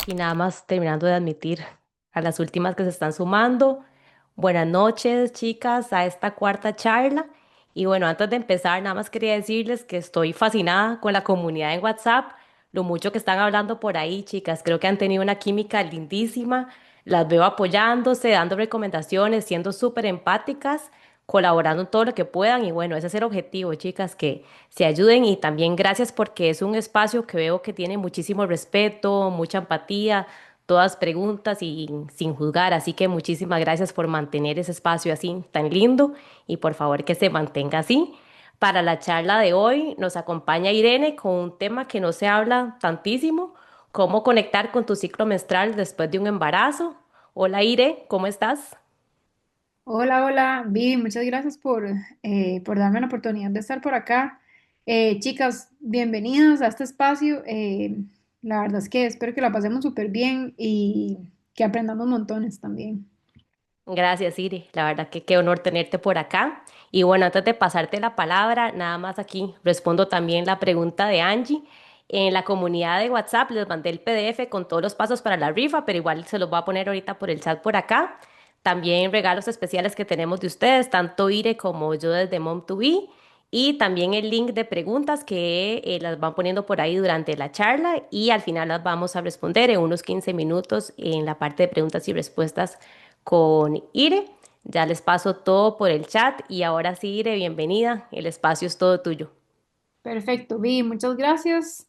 Y nada más terminando de admitir a las últimas que se están sumando. Buenas noches, chicas, a esta cuarta charla. Y bueno, antes de empezar, nada más quería decirles que estoy fascinada con la comunidad en WhatsApp, lo mucho que están hablando por ahí, chicas. Creo que han tenido una química lindísima. Las veo apoyándose, dando recomendaciones, siendo súper empáticas, colaborando en todo lo que puedan. Y bueno, ese es el objetivo, chicas, que se ayuden. Y también gracias porque es un espacio que veo que tiene muchísimo respeto, mucha empatía, todas preguntas y sin juzgar. Así que muchísimas gracias por mantener ese espacio así tan lindo y por favor que se mantenga así. Para la charla de hoy nos acompaña Irene con un tema que no se habla tantísimo, cómo conectar con tu ciclo menstrual después de un embarazo. Hola Ire, ¿cómo estás? Hola, hola, Vivi, muchas gracias por darme la oportunidad de estar por acá. Chicas, bienvenidas a este espacio. La verdad es que espero que la pasemos súper bien y que aprendamos montones también. Gracias, Iri. La verdad que qué honor tenerte por acá. Y bueno, antes de pasarte la palabra, nada más aquí respondo también la pregunta de Angie. En la comunidad de WhatsApp les mandé el PDF con todos los pasos para la rifa, pero igual se los voy a poner ahorita por el chat por acá. También regalos especiales que tenemos de ustedes, tanto Ire como yo desde Mom2B. Y también el link de preguntas que las van poniendo por ahí durante la charla y al final las vamos a responder en unos 15 minutos en la parte de preguntas y respuestas con Ire. Ya les paso todo por el chat y ahora sí, Ire, bienvenida. El espacio es todo tuyo. Perfecto, Vivi, muchas gracias.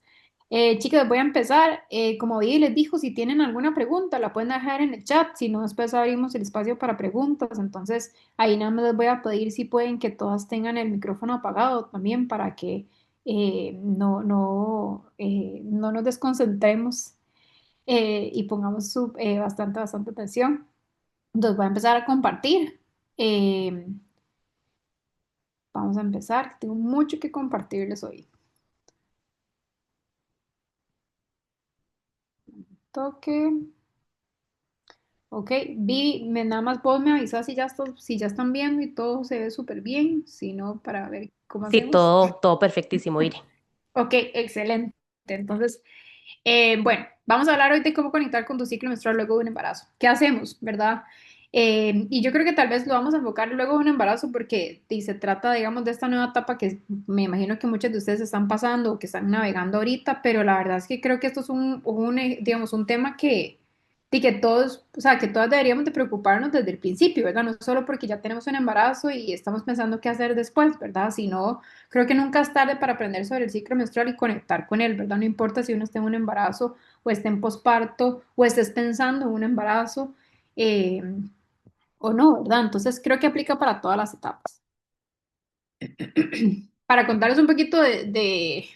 Chicas, voy a empezar. Como Vivi les dijo, si tienen alguna pregunta, la pueden dejar en el chat. Si no, después abrimos el espacio para preguntas. Entonces, ahí nada más les voy a pedir si pueden que todas tengan el micrófono apagado también para que no nos desconcentremos y pongamos bastante atención. Entonces, voy a empezar a compartir. Eh, Vamos a empezar. Tengo mucho que compartirles hoy. Toque. Ok, vi, nada más vos me avisas si ya están viendo y todo se ve súper bien, si no, para ver cómo Sí, hacemos. todo perfectísimo, Ire. Ok, excelente. Entonces, bueno, vamos a hablar hoy de cómo conectar con tu ciclo menstrual luego de un embarazo. ¿Qué hacemos, verdad? Y yo creo que tal vez lo vamos a enfocar luego de un embarazo porque se trata, digamos, de esta nueva etapa que me imagino que muchos de ustedes están pasando o que están navegando ahorita, pero la verdad es que creo que esto es digamos, un tema y que todos, o sea, que todas deberíamos de preocuparnos desde el principio, ¿verdad? No solo porque ya tenemos un embarazo y estamos pensando qué hacer después, ¿verdad? Sino creo que nunca es tarde para aprender sobre el ciclo menstrual y conectar con él, ¿verdad? No importa si uno está en un embarazo o esté en posparto o estés pensando en un embarazo eh, o no, ¿verdad? Entonces creo que aplica para todas las etapas. Para contarles un poquito de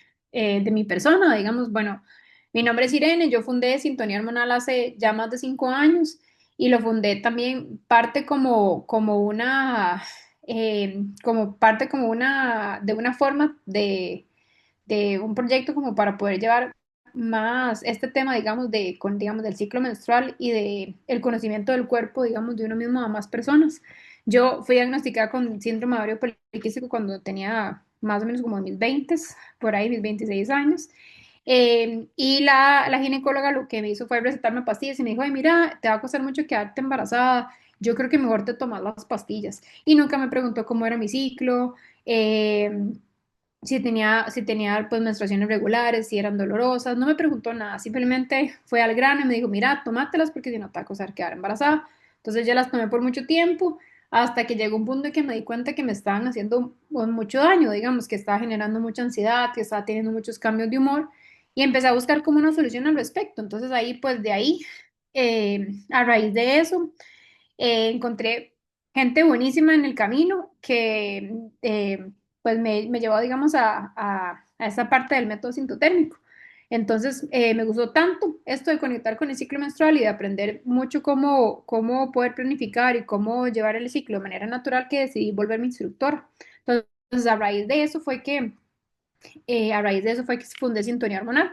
mi persona, digamos, bueno, mi nombre es Irene, yo fundé Sintonía Hormonal hace ya más de 5 años y lo fundé también parte como parte como de una forma de un proyecto como para poder llevar más este tema, digamos, digamos, del ciclo menstrual y de el conocimiento del cuerpo, digamos, de uno mismo a más personas. Yo fui diagnosticada con síndrome de ovario poliquístico cuando tenía más o menos como mis 20, por ahí mis 26 años. Y la ginecóloga lo que me hizo fue recetarme pastillas y me dijo, ay, mira, te va a costar mucho quedarte embarazada, yo creo que mejor te tomas las pastillas. Y nunca me preguntó cómo era mi ciclo, eh, si tenía pues menstruaciones regulares, si eran dolorosas, no me preguntó nada, simplemente fue al grano y me dijo, mira, tómatelas porque si no te va a causar quedar embarazada. Entonces yo las tomé por mucho tiempo hasta que llegó un punto en que me di cuenta que me estaban haciendo mucho daño, digamos, que estaba generando mucha ansiedad, que estaba teniendo muchos cambios de humor y empecé a buscar como una solución al respecto. Entonces ahí, pues de ahí, a raíz de eso, encontré gente buenísima en el camino que pues me llevó, digamos, a esa parte del método sintotérmico. Entonces, me gustó tanto esto de conectar con el ciclo menstrual y de aprender mucho cómo poder planificar y cómo llevar el ciclo de manera natural que decidí volverme instructora. Entonces, a raíz de eso fue que fundé Sintonía Hormonal.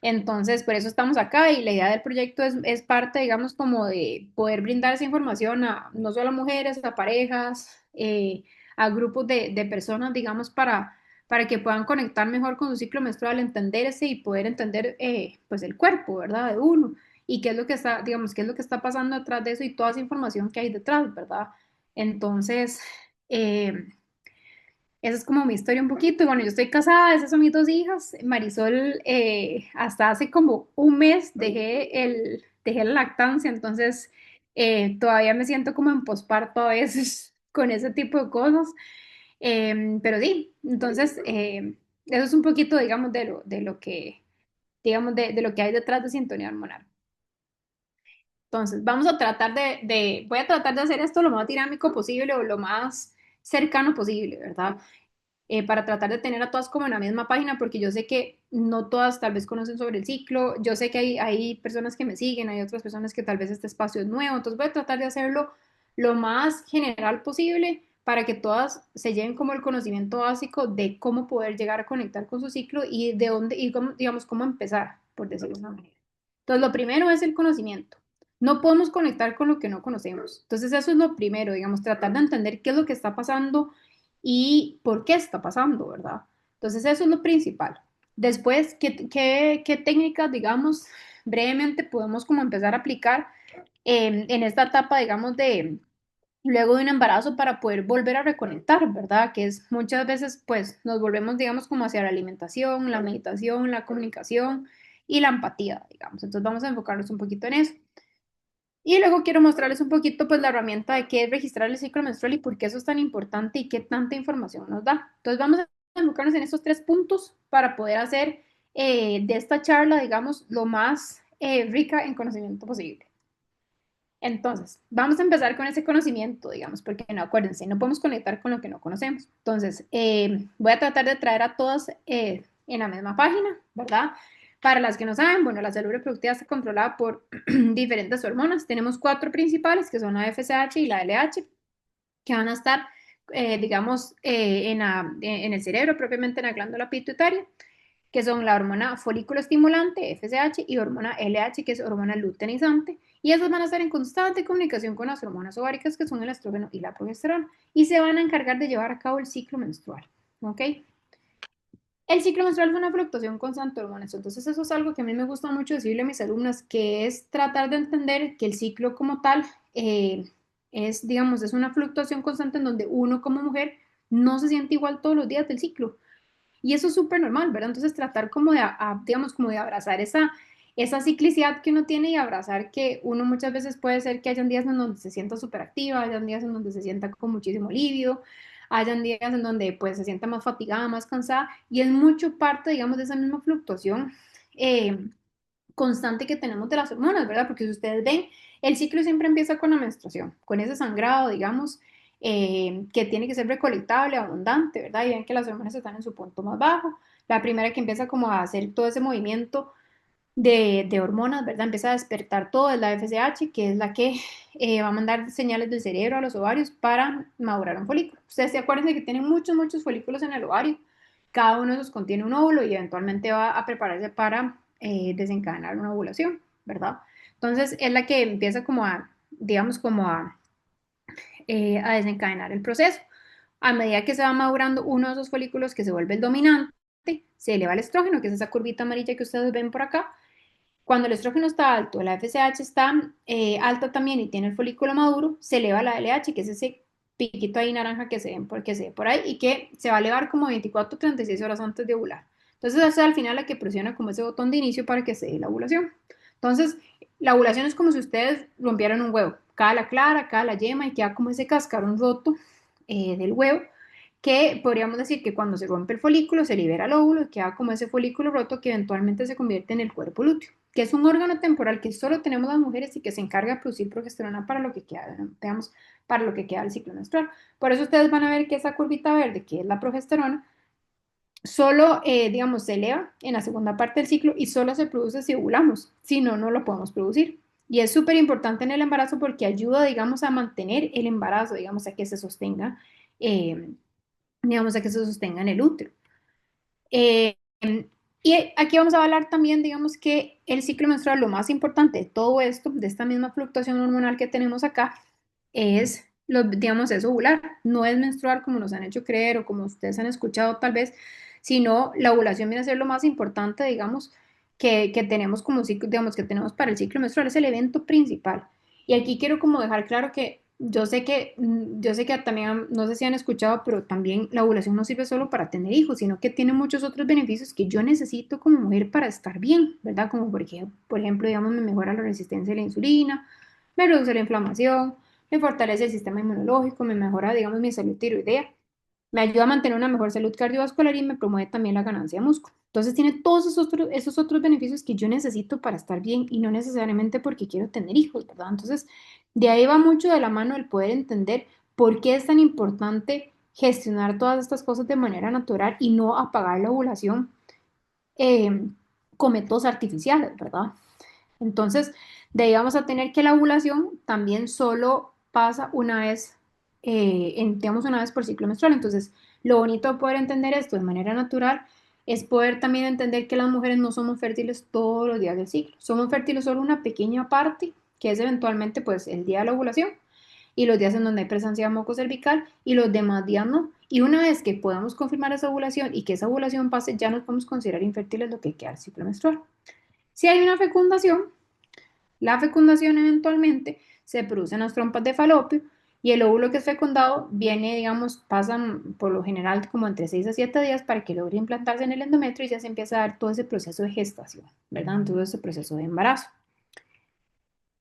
Entonces, por eso estamos acá y la idea del proyecto es parte, digamos, como de poder brindar esa información a no solo a mujeres, a parejas, a grupos de personas, digamos, para que puedan conectar mejor con su ciclo menstrual, entenderse y poder entender pues el cuerpo, ¿verdad? De uno y qué es lo que está, digamos, qué es lo que está pasando detrás de eso y toda esa información que hay detrás, ¿verdad? Entonces, esa es como mi historia un poquito. Y bueno, yo estoy casada, esas son mis dos hijas. Marisol, hasta hace como un mes dejé la lactancia, entonces todavía me siento como en posparto a veces con ese tipo de cosas. Pero sí, entonces eso es un poquito, digamos, de lo que, digamos, de lo que hay detrás de sintonía hormonal. Entonces, vamos a tratar voy a tratar de hacer esto lo más dinámico posible o lo más cercano posible, ¿verdad? Para tratar de tener a todas como en la misma página, porque yo sé que no todas tal vez conocen sobre el ciclo, yo sé que hay personas que me siguen, hay otras personas que tal vez este espacio es nuevo, entonces voy a tratar de hacerlo lo más general posible para que todas se lleven como el conocimiento básico de cómo poder llegar a conectar con su ciclo y de dónde, y cómo, digamos, cómo empezar, por decirlo de una manera. Entonces, lo primero es el conocimiento. No podemos conectar con lo que no conocemos. Entonces, eso es lo primero, digamos, tratar de entender qué es lo que está pasando y por qué está pasando, ¿verdad? Entonces, eso es lo principal. Después, ¿qué técnicas, digamos, brevemente podemos como empezar a aplicar en esta etapa, digamos, luego de un embarazo para poder volver a reconectar, ¿verdad? Que es muchas veces, pues, nos volvemos, digamos, como hacia la alimentación, la meditación, la comunicación y la empatía, digamos. Entonces, vamos a enfocarnos un poquito en eso. Y luego quiero mostrarles un poquito, pues, la herramienta de qué es registrar el ciclo menstrual y por qué eso es tan importante y qué tanta información nos da. Entonces, vamos a enfocarnos en estos tres puntos para poder hacer de esta charla, digamos, lo más rica en conocimiento posible. Entonces, vamos a empezar con ese conocimiento, digamos, porque no, acuérdense, no podemos conectar con lo que no conocemos. Entonces, voy a tratar de traer a todas en la misma página, ¿verdad? Para las que no saben, bueno, la salud reproductiva está controlada por diferentes hormonas. Tenemos cuatro principales, que son la FSH y la LH, que van a estar, digamos, en el cerebro, propiamente en la glándula pituitaria, que son la hormona folículo estimulante, FSH, y hormona LH, que es hormona luteinizante. Y esas van a estar en constante comunicación con las hormonas ováricas, que son el estrógeno y la progesterona, y se van a encargar de llevar a cabo el ciclo menstrual. ¿Ok? El ciclo menstrual es una fluctuación constante de hormonas, entonces eso es algo que a mí me gusta mucho decirle a mis alumnas, que es tratar de entender que el ciclo como tal es, digamos, es una fluctuación constante en donde uno como mujer no se siente igual todos los días del ciclo. Y eso es súper normal, ¿verdad? Entonces tratar como digamos, como de abrazar esa ciclicidad que uno tiene y abrazar que uno muchas veces puede ser que hayan días en donde se sienta súper activa, hayan días en donde se sienta con muchísimo lívido, hayan días en donde pues se sienta más fatigada, más cansada y es mucho parte, digamos, de esa misma fluctuación eh, constante que tenemos de las hormonas, ¿verdad? Porque si ustedes ven, el ciclo siempre empieza con la menstruación, con ese sangrado, digamos, que tiene que ser recolectable, abundante, ¿verdad? Y ven que las hormonas están en su punto más bajo. La primera que empieza como a hacer todo ese movimiento de hormonas, ¿verdad? Empieza a despertar todo, es la FSH, que es la que va a mandar señales del cerebro a los ovarios para madurar un folículo. Ustedes se acuerdan que tienen muchos, muchos folículos en el ovario. Cada uno de esos contiene un óvulo y eventualmente va a prepararse para desencadenar una ovulación, ¿verdad? Entonces es la que empieza como a, digamos, como a desencadenar el proceso. A medida que se va madurando uno de esos folículos que se vuelve el dominante, se eleva el estrógeno, que es esa curvita amarilla que ustedes ven por acá. Cuando el estrógeno está alto, la FSH está alta también y tiene el folículo maduro, se eleva la LH, que es ese piquito ahí naranja que se ve por ahí y que se va a elevar como 24 o 36 horas antes de ovular. Entonces, esa es al final la que presiona como ese botón de inicio para que se dé la ovulación. Entonces, la ovulación es como si ustedes rompieran un huevo. Cada la clara, cada la yema y queda como ese cascarón roto del huevo que podríamos decir que cuando se rompe el folículo se libera el óvulo y queda como ese folículo roto que eventualmente se convierte en el cuerpo lúteo, que es un órgano temporal que solo tenemos las mujeres y que se encarga de producir progesterona para lo que queda, digamos, para lo que queda del ciclo menstrual. Por eso ustedes van a ver que esa curvita verde, que es la progesterona, solo, digamos, se eleva en la segunda parte del ciclo y solo se produce si ovulamos, si no, no lo podemos producir. Y es súper importante en el embarazo porque ayuda, digamos, a mantener el embarazo, digamos, a que se sostenga, eh, digamos, a que se sostenga en el útero. Eh, y aquí vamos a hablar también, digamos, que el ciclo menstrual, lo más importante de todo esto, de esta misma fluctuación hormonal que tenemos acá, es digamos, es ovular, no es menstruar como nos han hecho creer o como ustedes han escuchado tal vez, sino la ovulación viene a ser lo más importante, digamos, que tenemos como ciclo, digamos, que tenemos para el ciclo menstrual, es el evento principal. Y aquí quiero como dejar claro que yo sé que también, no sé si han escuchado, pero también la ovulación no sirve solo para tener hijos, sino que tiene muchos otros beneficios que yo necesito como mujer para estar bien, ¿verdad? Como por ejemplo, digamos, me mejora la resistencia a la insulina, me reduce la inflamación, me fortalece el sistema inmunológico, me mejora, digamos, mi salud tiroidea, me ayuda a mantener una mejor salud cardiovascular y me promueve también la ganancia de músculo. Entonces tiene todos esos otros beneficios que yo necesito para estar bien y no necesariamente porque quiero tener hijos, ¿verdad? Entonces, de ahí va mucho de la mano el poder entender por qué es tan importante gestionar todas estas cosas de manera natural y no apagar la ovulación eh, con métodos artificiales, ¿verdad? Entonces, de ahí vamos a tener que la ovulación también solo pasa una vez, digamos, una vez por ciclo menstrual. Entonces, lo bonito de poder entender esto de manera natural es poder también entender que las mujeres no somos fértiles todos los días del ciclo. Somos fértiles solo una pequeña parte, que es eventualmente pues el día de la ovulación y los días en donde hay presencia de moco cervical y los demás días no. Y una vez que podamos confirmar esa ovulación y que esa ovulación pase, ya nos podemos considerar infértiles lo que queda del ciclo menstrual. Si hay una fecundación, la fecundación eventualmente se produce en las trompas de falopio y el óvulo que es fecundado viene, digamos, pasan por lo general como entre 6 a 7 días para que logre implantarse en el endometrio y ya se empieza a dar todo ese proceso de gestación, ¿verdad? Todo ese proceso de embarazo.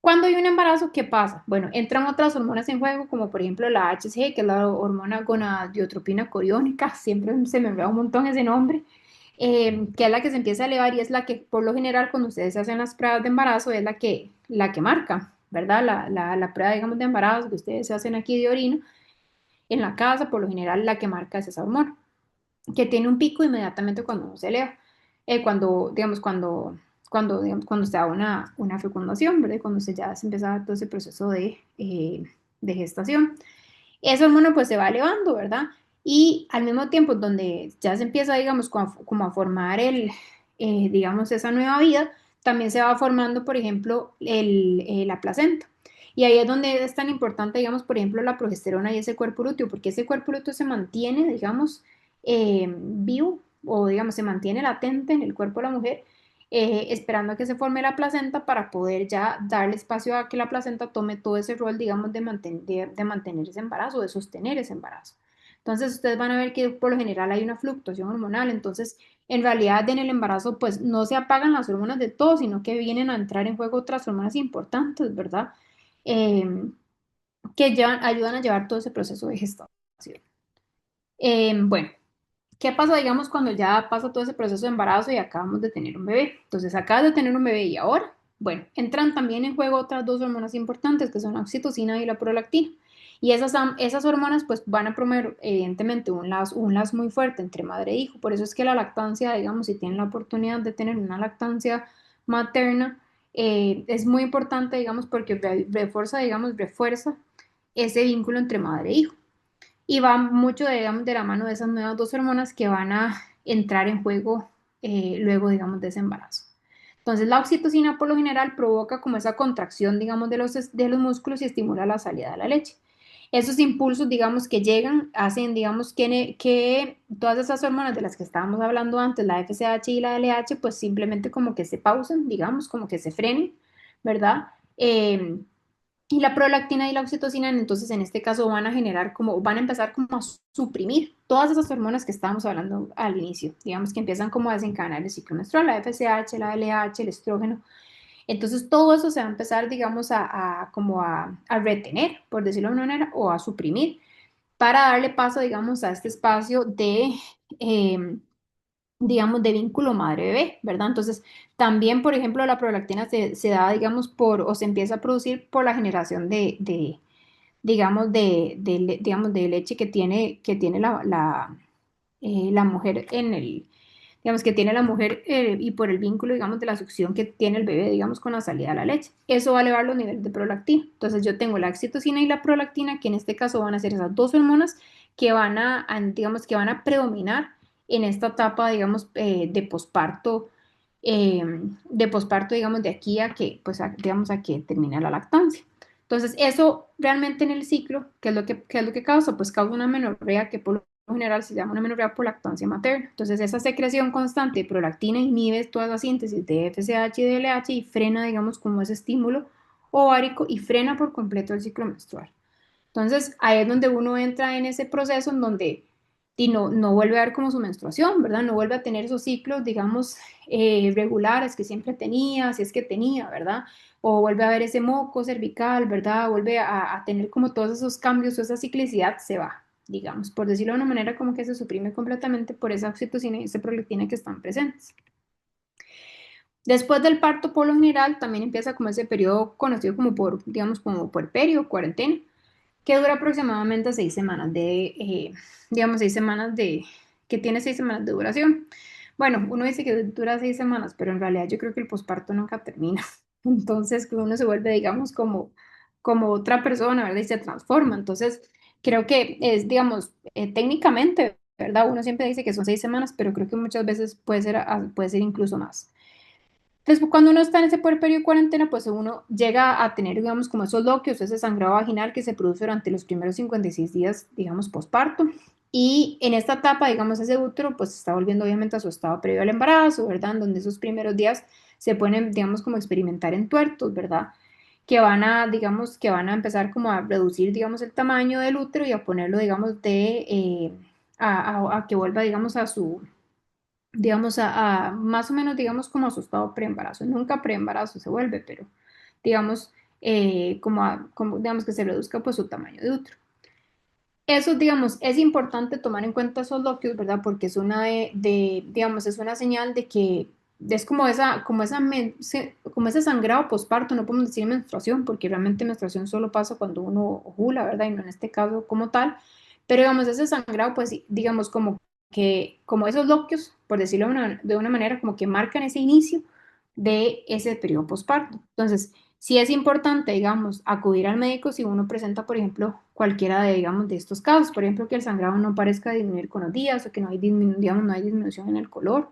Cuando hay un embarazo, ¿qué pasa? Bueno, entran otras hormonas en juego, como por ejemplo la HCG, que es la hormona gonadiotropina coriónica, siempre se me enreda un montón ese nombre, que es la que se empieza a elevar y es la que, por lo general, cuando ustedes hacen las pruebas de embarazo, es la que marca, ¿verdad? La prueba, digamos, de embarazo que ustedes se hacen aquí de orina, en la casa, por lo general, la que marca es esa hormona, que tiene un pico inmediatamente cuando se eleva, digamos, cuando se da una fecundación, ¿verdad? Cuando ya se empieza a dar todo ese proceso de gestación. Esa hormona pues se va elevando, ¿verdad? Y al mismo tiempo donde ya se empieza, digamos, como a formar digamos, esa nueva vida, también se va formando, por ejemplo, la placenta. Y ahí es donde es tan importante, digamos, por ejemplo, la progesterona y ese cuerpo lúteo, porque ese cuerpo lúteo se mantiene, digamos, vivo o, digamos, se mantiene latente en el cuerpo de la mujer, esperando a que se forme la placenta para poder ya darle espacio a que la placenta tome todo ese rol, digamos, de mantener ese embarazo, de sostener ese embarazo. Entonces, ustedes van a ver que por lo general hay una fluctuación hormonal, entonces, en realidad en el embarazo, pues no se apagan las hormonas de todo, sino que vienen a entrar en juego otras hormonas importantes, ¿verdad? Eh, que ayudan a llevar todo ese proceso de gestación. Bueno, ¿qué pasa, digamos, cuando ya pasa todo ese proceso de embarazo y acabamos de tener un bebé? Entonces, acabas de tener un bebé y ahora, bueno, entran también en juego otras dos hormonas importantes que son la oxitocina y la prolactina. Y esas hormonas pues van a promover evidentemente un lazo muy fuerte entre madre e hijo. Por eso es que la lactancia, digamos, si tienen la oportunidad de tener una lactancia materna, es muy importante, digamos, porque refuerza ese vínculo entre madre e hijo y va mucho, digamos, de la mano de esas nuevas dos hormonas que van a entrar en juego luego, digamos, de ese embarazo. Entonces, la oxitocina por lo general provoca como esa contracción, digamos, de los músculos y estimula la salida de la leche. Esos impulsos, digamos, que llegan, hacen, digamos, que todas esas hormonas de las que estábamos hablando antes, la FSH y la LH, pues simplemente como que se pausan, digamos, como que se frenen, ¿verdad? Y la prolactina y la oxitocina, entonces en este caso van a empezar como a suprimir todas esas hormonas que estábamos hablando al inicio, digamos que empiezan como a desencadenar el ciclo menstrual, la FSH, la LH, el estrógeno. Entonces todo eso se va a empezar, digamos, como a retener, por decirlo de una manera, o a suprimir para darle paso, digamos, a este espacio eh, digamos, de vínculo madre-bebé, ¿verdad? Entonces, también, por ejemplo, la prolactina se da, digamos, o se empieza a producir por la generación digamos, digamos, de leche que tiene la mujer digamos, que tiene la mujer y por el vínculo, digamos, de la succión que tiene el bebé, digamos, con la salida de la leche. Eso va a elevar los niveles de prolactina. Entonces, yo tengo la oxitocina y la prolactina, que en este caso van a ser esas dos hormonas digamos, que van a predominar en esta etapa, digamos, de posparto, digamos, de aquí a que, pues, digamos, a que termine la lactancia. Entonces, eso realmente en el ciclo, ¿qué es lo que causa? Pues causa una menorrea que por lo general se llama una menorrea por lactancia materna. Entonces, esa secreción constante de prolactina inhibe toda la síntesis de FSH y DLH y frena, digamos, como ese estímulo ovárico y frena por completo el ciclo menstrual. Entonces, ahí es donde uno entra en ese proceso en donde y no vuelve a ver como su menstruación, ¿verdad? No vuelve a tener esos ciclos, digamos, regulares que siempre tenía, si es que tenía, ¿verdad? O vuelve a ver ese moco cervical, ¿verdad? Vuelve a tener como todos esos cambios o esa ciclicidad, se va, digamos, por decirlo de una manera, como que se suprime completamente por esa oxitocina y esa prolactina que están presentes. Después del parto, por lo general, también empieza como ese periodo conocido como por, digamos, como puerperio, cuarentena, que dura aproximadamente 6 semanas digamos, 6 semanas que tiene 6 semanas de duración. Bueno, uno dice que dura 6 semanas, pero en realidad yo creo que el posparto nunca termina. Entonces, que uno se vuelve, digamos, como otra persona, ¿verdad? Y se transforma. Entonces, creo que es, digamos, técnicamente, ¿verdad? Uno siempre dice que son 6 semanas, pero creo que muchas veces puede ser incluso más. Después, cuando uno está en ese puerperio de cuarentena, pues uno llega a tener, digamos, como esos loquios, ese sangrado vaginal que se produce durante los primeros 56 días, digamos, posparto. Y en esta etapa, digamos, ese útero, pues está volviendo obviamente a su estado previo al embarazo, ¿verdad? En donde esos primeros días se pueden, digamos, como experimentar entuertos, ¿verdad? Digamos, que van a empezar como a reducir, digamos, el tamaño del útero y a ponerlo, digamos, a que vuelva, digamos, digamos, a más o menos, digamos, como asustado preembarazo. Nunca preembarazo se vuelve, pero digamos, digamos que se reduzca pues su tamaño de útero. Eso, digamos, es importante tomar en cuenta esos loquios, ¿verdad? Porque es digamos, es una señal de que es como ese sangrado posparto, no podemos decir menstruación, porque realmente menstruación solo pasa cuando uno ovula, ¿verdad? Y no en este caso como tal. Pero digamos, ese sangrado, pues, sí, digamos, como esos loquios, por decirlo de una manera, como que marcan ese inicio de ese periodo posparto. Entonces, sí es importante, digamos, acudir al médico si uno presenta, por ejemplo, cualquiera de, digamos, de estos casos. Por ejemplo, que el sangrado no parezca disminuir con los días o que digamos, no hay disminución en el color.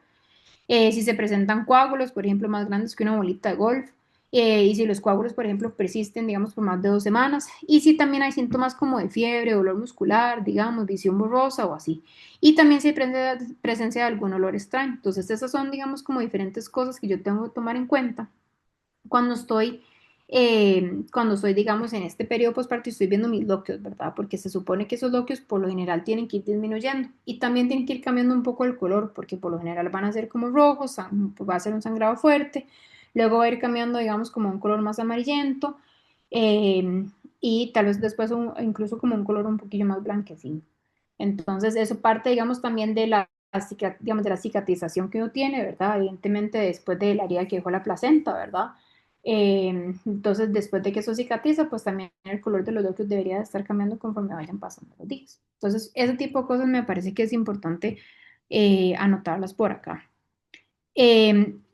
Si se presentan coágulos, por ejemplo, más grandes que una bolita de golf. Y si los coágulos, por ejemplo, persisten, digamos, por más de 2 semanas. Y si también hay síntomas como de fiebre, dolor muscular, digamos, visión borrosa o así. Y también si hay presencia de algún olor extraño. Entonces, esas son, digamos, como diferentes cosas que yo tengo que tomar en cuenta cuando estoy, digamos, en este periodo postparto y estoy viendo mis loquios, ¿verdad? Porque se supone que esos loquios por lo general tienen que ir disminuyendo y también tienen que ir cambiando un poco el color, porque por lo general van a ser como rojos, va a ser un sangrado fuerte, luego va a ir cambiando, digamos, como un color más amarillento eh, y tal vez después incluso como un color un poquillo más blanquecino. Entonces, eso parte, digamos, también digamos, de la cicatrización que uno tiene, ¿verdad? Evidentemente, después de la herida que dejó la placenta, ¿verdad? Entonces, después de que eso cicatriza, pues también el color de los óculos debería de estar cambiando conforme vayan pasando los días. Entonces, ese tipo de cosas me parece que es importante anotarlas por acá.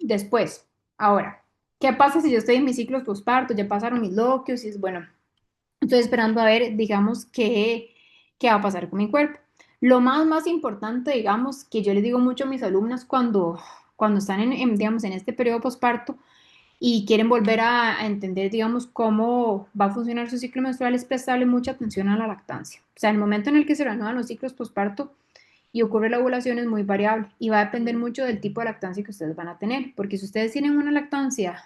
Después, ahora, ¿qué pasa si yo estoy en mis ciclos postparto? Ya pasaron mis loquios y es bueno, estoy esperando a ver, digamos, qué va a pasar con mi cuerpo. Lo más importante, digamos, que yo les digo mucho a mis alumnas cuando están digamos, en este periodo postparto, y quieren volver a entender, digamos, cómo va a funcionar su ciclo menstrual, es prestarle mucha atención a la lactancia. O sea, el momento en el que se reanudan los ciclos postparto y ocurre la ovulación es muy variable y va a depender mucho del tipo de lactancia que ustedes van a tener, porque si ustedes tienen una lactancia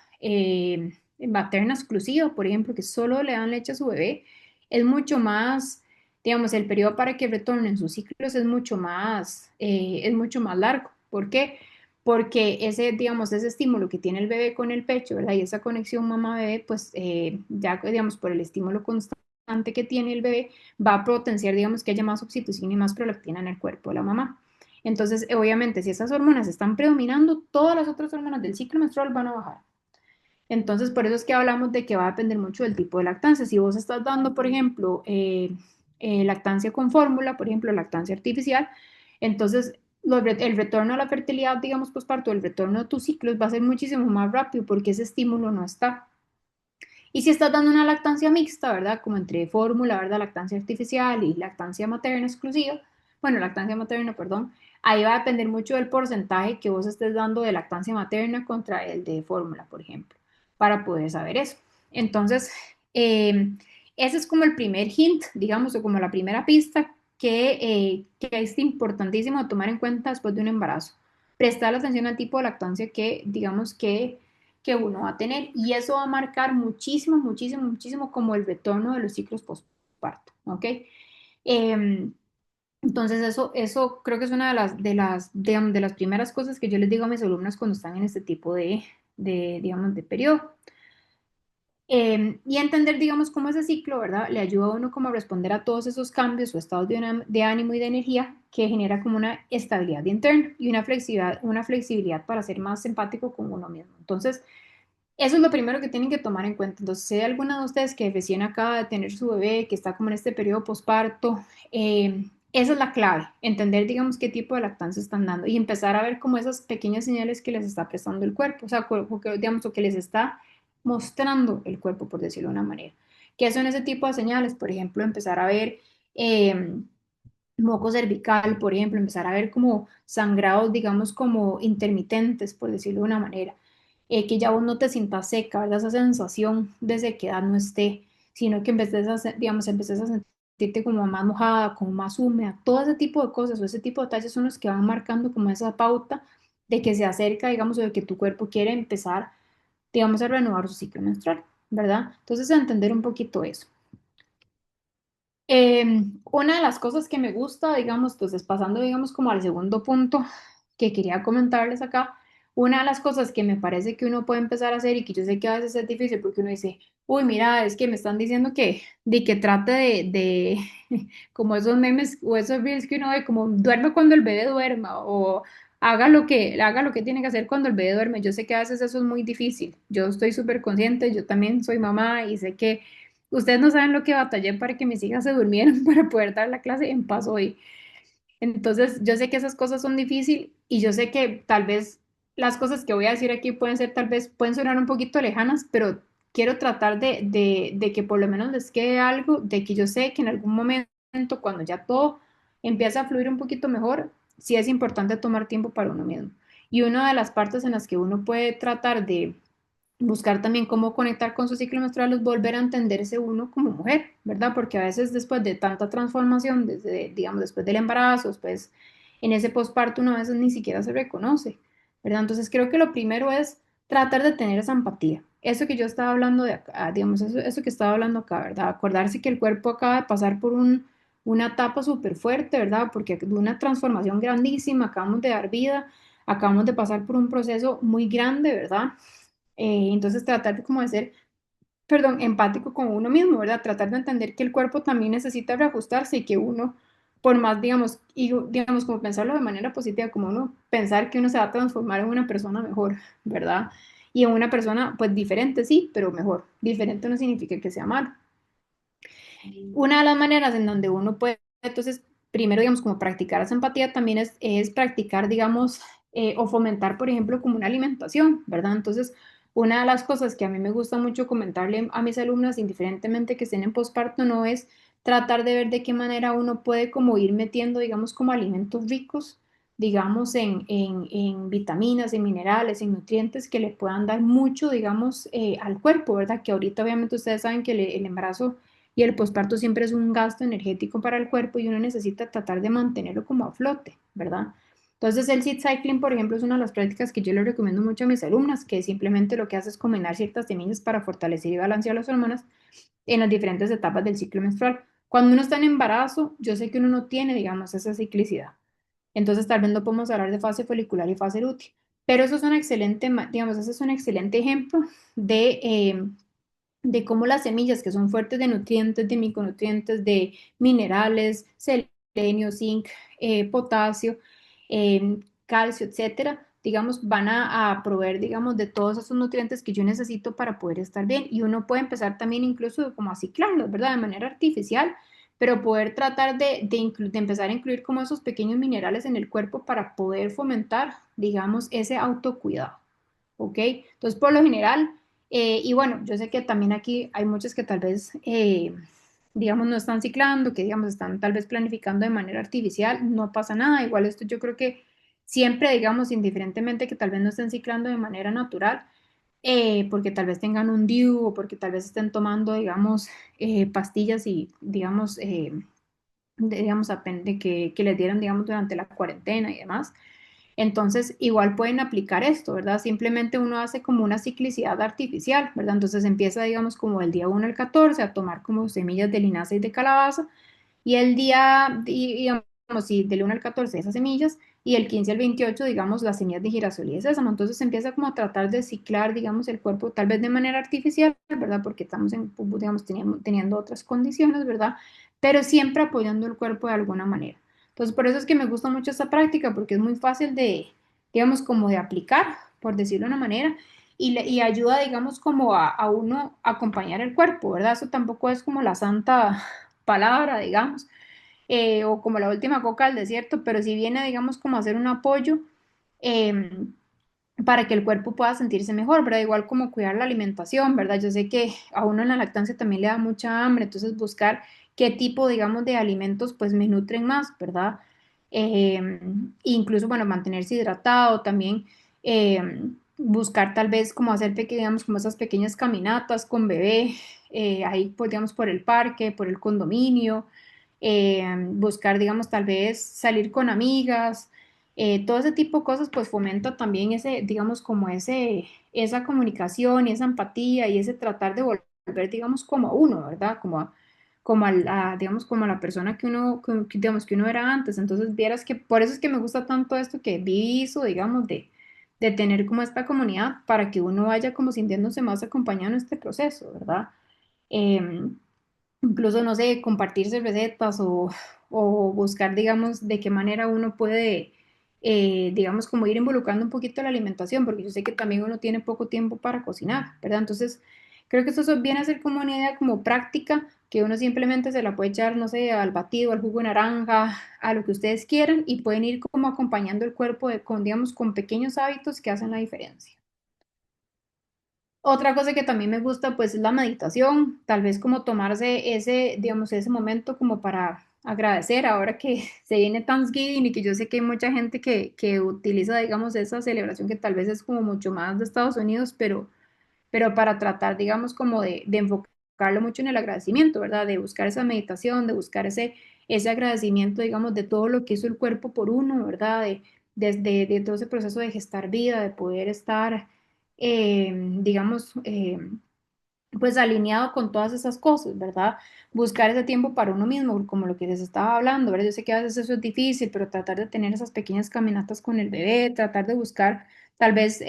materna exclusiva, por ejemplo, que solo le dan leche a su bebé, es mucho más, digamos, el periodo para que retornen sus ciclos es mucho más largo. ¿Por qué? Porque digamos, ese estímulo que tiene el bebé con el pecho, ¿verdad? Y esa conexión mamá-bebé, pues ya, digamos, por el estímulo constante que tiene el bebé, va a potenciar, digamos, que haya más oxitocina y más prolactina en el cuerpo de la mamá. Entonces, obviamente, si esas hormonas están predominando, todas las otras hormonas del ciclo menstrual van a bajar. Entonces, por eso es que hablamos de que va a depender mucho del tipo de lactancia. Si vos estás dando, por ejemplo, lactancia con fórmula, por ejemplo, lactancia artificial, entonces el retorno a la fertilidad, digamos, posparto, el retorno a tus ciclos va a ser muchísimo más rápido porque ese estímulo no está. Y si estás dando una lactancia mixta, ¿verdad? Como entre fórmula, ¿verdad? Lactancia artificial y lactancia materna exclusiva, bueno, lactancia materna, perdón, ahí va a depender mucho del porcentaje que vos estés dando de lactancia materna contra el de fórmula, por ejemplo, para poder saber eso. Entonces, Eh, Ese es como el primer hint, digamos, o como la primera pista que es importantísimo tomar en cuenta después de un embarazo. Prestar atención al tipo de lactancia que, digamos, que uno va a tener. Y eso va a marcar muchísimo, muchísimo, muchísimo como el retorno de los ciclos postparto, ¿ok? Eh, entonces eso creo que es una digamos, de las primeras cosas que yo les digo a mis alumnas cuando están en este tipo digamos, de periodo. Y entender, digamos, cómo ese ciclo, ¿verdad? Le ayuda a uno como a responder a todos esos cambios o estados de ánimo y de energía que genera como una estabilidad interna y una flexibilidad para ser más empático con uno mismo. Entonces, eso es lo primero que tienen que tomar en cuenta. Entonces, si hay alguna de ustedes que recién acaba de tener su bebé, que está como en este periodo posparto, esa es la clave, entender, digamos, qué tipo de lactancia están dando y empezar a ver como esas pequeñas señales que les está prestando el cuerpo, o sea, digamos, o que les está mostrando el cuerpo, por decirlo de una manera. ¿Qué son ese tipo de señales? Por ejemplo, empezar a ver moco cervical, por ejemplo, empezar a ver como sangrados, digamos, como intermitentes, por decirlo de una manera, que ya vos no te sientas seca, ¿verdad? Esa sensación de sequedad no esté, sino que digamos, empeces a sentirte como más mojada, como más húmeda, todo ese tipo de cosas o ese tipo de detalles son los que van marcando como esa pauta de que se acerca, digamos, o de que tu cuerpo quiere empezar, digamos, a renovar su ciclo menstrual, ¿verdad? Entonces, a entender un poquito eso. Una de las cosas que me gusta, digamos, entonces pasando, digamos, como al segundo punto que quería comentarles acá, una de las cosas que me parece que uno puede empezar a hacer y que yo sé que a veces es difícil porque uno dice, uy, mira, es que me están diciendo que trate como esos memes o esos reels que uno ve, como duerme cuando el bebé duerma o haga lo que tiene que hacer cuando el bebé duerme. Yo sé que a veces eso es muy difícil. Yo estoy súper consciente, yo también soy mamá y sé que ustedes no saben lo que batallé para que mis hijas se durmieran para poder dar la clase en paz hoy. Entonces, yo sé que esas cosas son difíciles y yo sé que tal vez las cosas que voy a decir aquí pueden ser, tal vez, pueden sonar un poquito lejanas, pero quiero tratar de que por lo menos les quede algo, de que yo sé que en algún momento, cuando ya todo empieza a fluir un poquito mejor, sí es importante tomar tiempo para uno mismo. Y una de las partes en las que uno puede tratar de buscar también cómo conectar con su ciclo menstrual es volver a entenderse uno como mujer, ¿verdad? Porque a veces después de tanta transformación, desde, digamos, después del embarazo, después en ese posparto, uno a veces ni siquiera se reconoce, ¿verdad? Entonces creo que lo primero es tratar de tener esa empatía. Eso que yo estaba hablando de acá, digamos, eso que estaba hablando acá, ¿verdad? Acordarse que el cuerpo acaba de pasar por una etapa súper fuerte, ¿verdad? Porque de una transformación grandísima, acabamos de dar vida, acabamos de pasar por un proceso muy grande, ¿verdad? Entonces tratar de como de ser, perdón, empático con uno mismo, ¿verdad? Tratar de entender que el cuerpo también necesita reajustarse y que uno, por más, digamos, y digamos, como pensarlo de manera positiva, como uno pensar que uno se va a transformar en una persona mejor, ¿verdad? Y en una persona, pues diferente, sí, pero mejor. Diferente no significa que sea malo. Una de las maneras en donde uno puede, entonces, primero, digamos, como practicar esa empatía también es practicar, digamos, o fomentar, por ejemplo, como una alimentación, ¿verdad? Entonces, una de las cosas que a mí me gusta mucho comentarle a mis alumnas, indiferentemente que estén en posparto, no es tratar de ver de qué manera uno puede como ir metiendo, digamos, como alimentos ricos, digamos, en vitaminas, en minerales, en nutrientes que le puedan dar mucho, digamos, al cuerpo, ¿verdad? Que ahorita obviamente ustedes saben que el embarazo y el posparto siempre es un gasto energético para el cuerpo y uno necesita tratar de mantenerlo como a flote, ¿verdad? Entonces el seed cycling, por ejemplo, es una de las prácticas que yo le recomiendo mucho a mis alumnas, que simplemente lo que hace es combinar ciertas semillas para fortalecer y balancear las hormonas en las diferentes etapas del ciclo menstrual. Cuando uno está en embarazo, yo sé que uno no tiene, digamos, esa ciclicidad. Entonces tal vez no podemos hablar de fase folicular y fase lútea. Pero eso es un excelente, digamos, ese es un excelente ejemplo de cómo las semillas que son fuertes de nutrientes, de micronutrientes, de minerales, selenio, zinc, potasio, calcio, etcétera, digamos, van a proveer, digamos, de todos esos nutrientes que yo necesito para poder estar bien. Y uno puede empezar también incluso como a ciclarlos, ¿verdad? De manera artificial, pero poder tratar de empezar a incluir como esos pequeños minerales en el cuerpo para poder fomentar, digamos, ese autocuidado. ¿Ok? Entonces, por lo general, y bueno, yo sé que también aquí hay muchos que tal vez, digamos, no están ciclando, que digamos, están tal vez planificando de manera artificial, no pasa nada, igual esto yo creo que siempre, digamos, indiferentemente que tal vez no estén ciclando de manera natural, porque tal vez tengan un DIU o porque tal vez estén tomando, digamos, pastillas y, digamos, digamos, que les dieron, digamos, durante la cuarentena y demás. Entonces, igual pueden aplicar esto, ¿verdad? Simplemente uno hace como una ciclicidad artificial, ¿verdad? Entonces empieza, digamos, como el día 1 al 14 a tomar como semillas de linaza y de calabaza y el día, digamos, sí, del 1 al 14 esas semillas y el 15 al 28 digamos, las semillas de girasol y de sésamo. Entonces se empieza como a tratar de ciclar, digamos, el cuerpo tal vez de manera artificial, ¿verdad? Porque estamos, digamos, teniendo otras condiciones, ¿verdad? Pero siempre apoyando el cuerpo de alguna manera. Entonces, por eso es que me gusta mucho esta práctica, porque es muy fácil de, digamos, como de aplicar, por decirlo de una manera, y ayuda, digamos, como a uno a acompañar el cuerpo, ¿verdad? Eso tampoco es como la santa palabra, digamos, o como la última coca del desierto, pero si viene, digamos, como a hacer un apoyo eh, para que el cuerpo pueda sentirse mejor, ¿verdad? Igual como cuidar la alimentación, ¿verdad? Yo sé que a uno en la lactancia también le da mucha hambre, entonces buscar qué tipo, digamos, de alimentos pues me nutren más, ¿verdad? Eh, incluso, bueno, mantenerse hidratado también. Buscar tal vez como hacer, digamos, como esas pequeñas caminatas con bebé, ahí, pues, digamos, por el parque, por el condominio, buscar, digamos, tal vez salir con amigas, todo ese tipo de cosas, pues fomenta también ese, digamos, como esa comunicación y esa empatía y ese tratar de volver, digamos, como a uno, ¿verdad? Como digamos, como a la persona digamos, que uno era antes. Entonces, vieras que por eso es que me gusta tanto esto que vi eso, digamos, de tener como esta comunidad para que uno vaya como sintiéndose más acompañado en este proceso, ¿verdad? Em, Incluso, no sé, compartirse recetas o buscar, digamos, de qué manera uno puede, digamos, como ir involucrando un poquito la alimentación, porque yo sé que también uno tiene poco tiempo para cocinar, ¿verdad? Entonces, creo que viene a ser como una idea como práctica, que uno simplemente se la puede echar, no sé, al batido, al jugo de naranja, a lo que ustedes quieran, y pueden ir como acompañando el cuerpo con, digamos, con pequeños hábitos que hacen la diferencia. Otra cosa que también me gusta, pues, es la meditación, tal vez como tomarse ese, digamos, ese momento como para agradecer ahora que se viene Thanksgiving y que yo sé que hay mucha gente que utiliza, digamos, esa celebración que tal vez es como mucho más de Estados Unidos, pero para tratar, digamos, como de enfocarlo mucho en el agradecimiento, ¿verdad? De buscar esa meditación, de buscar ese agradecimiento, digamos, de todo lo que hizo el cuerpo por uno, ¿verdad? De todo ese proceso de gestar vida, de poder estar, digamos, pues alineado con todas esas cosas, ¿verdad? Buscar ese tiempo para uno mismo, como lo que les estaba hablando, ¿verdad? Yo sé que a veces eso es difícil, pero tratar de tener esas pequeñas caminatas con el bebé, tratar de buscar tal vez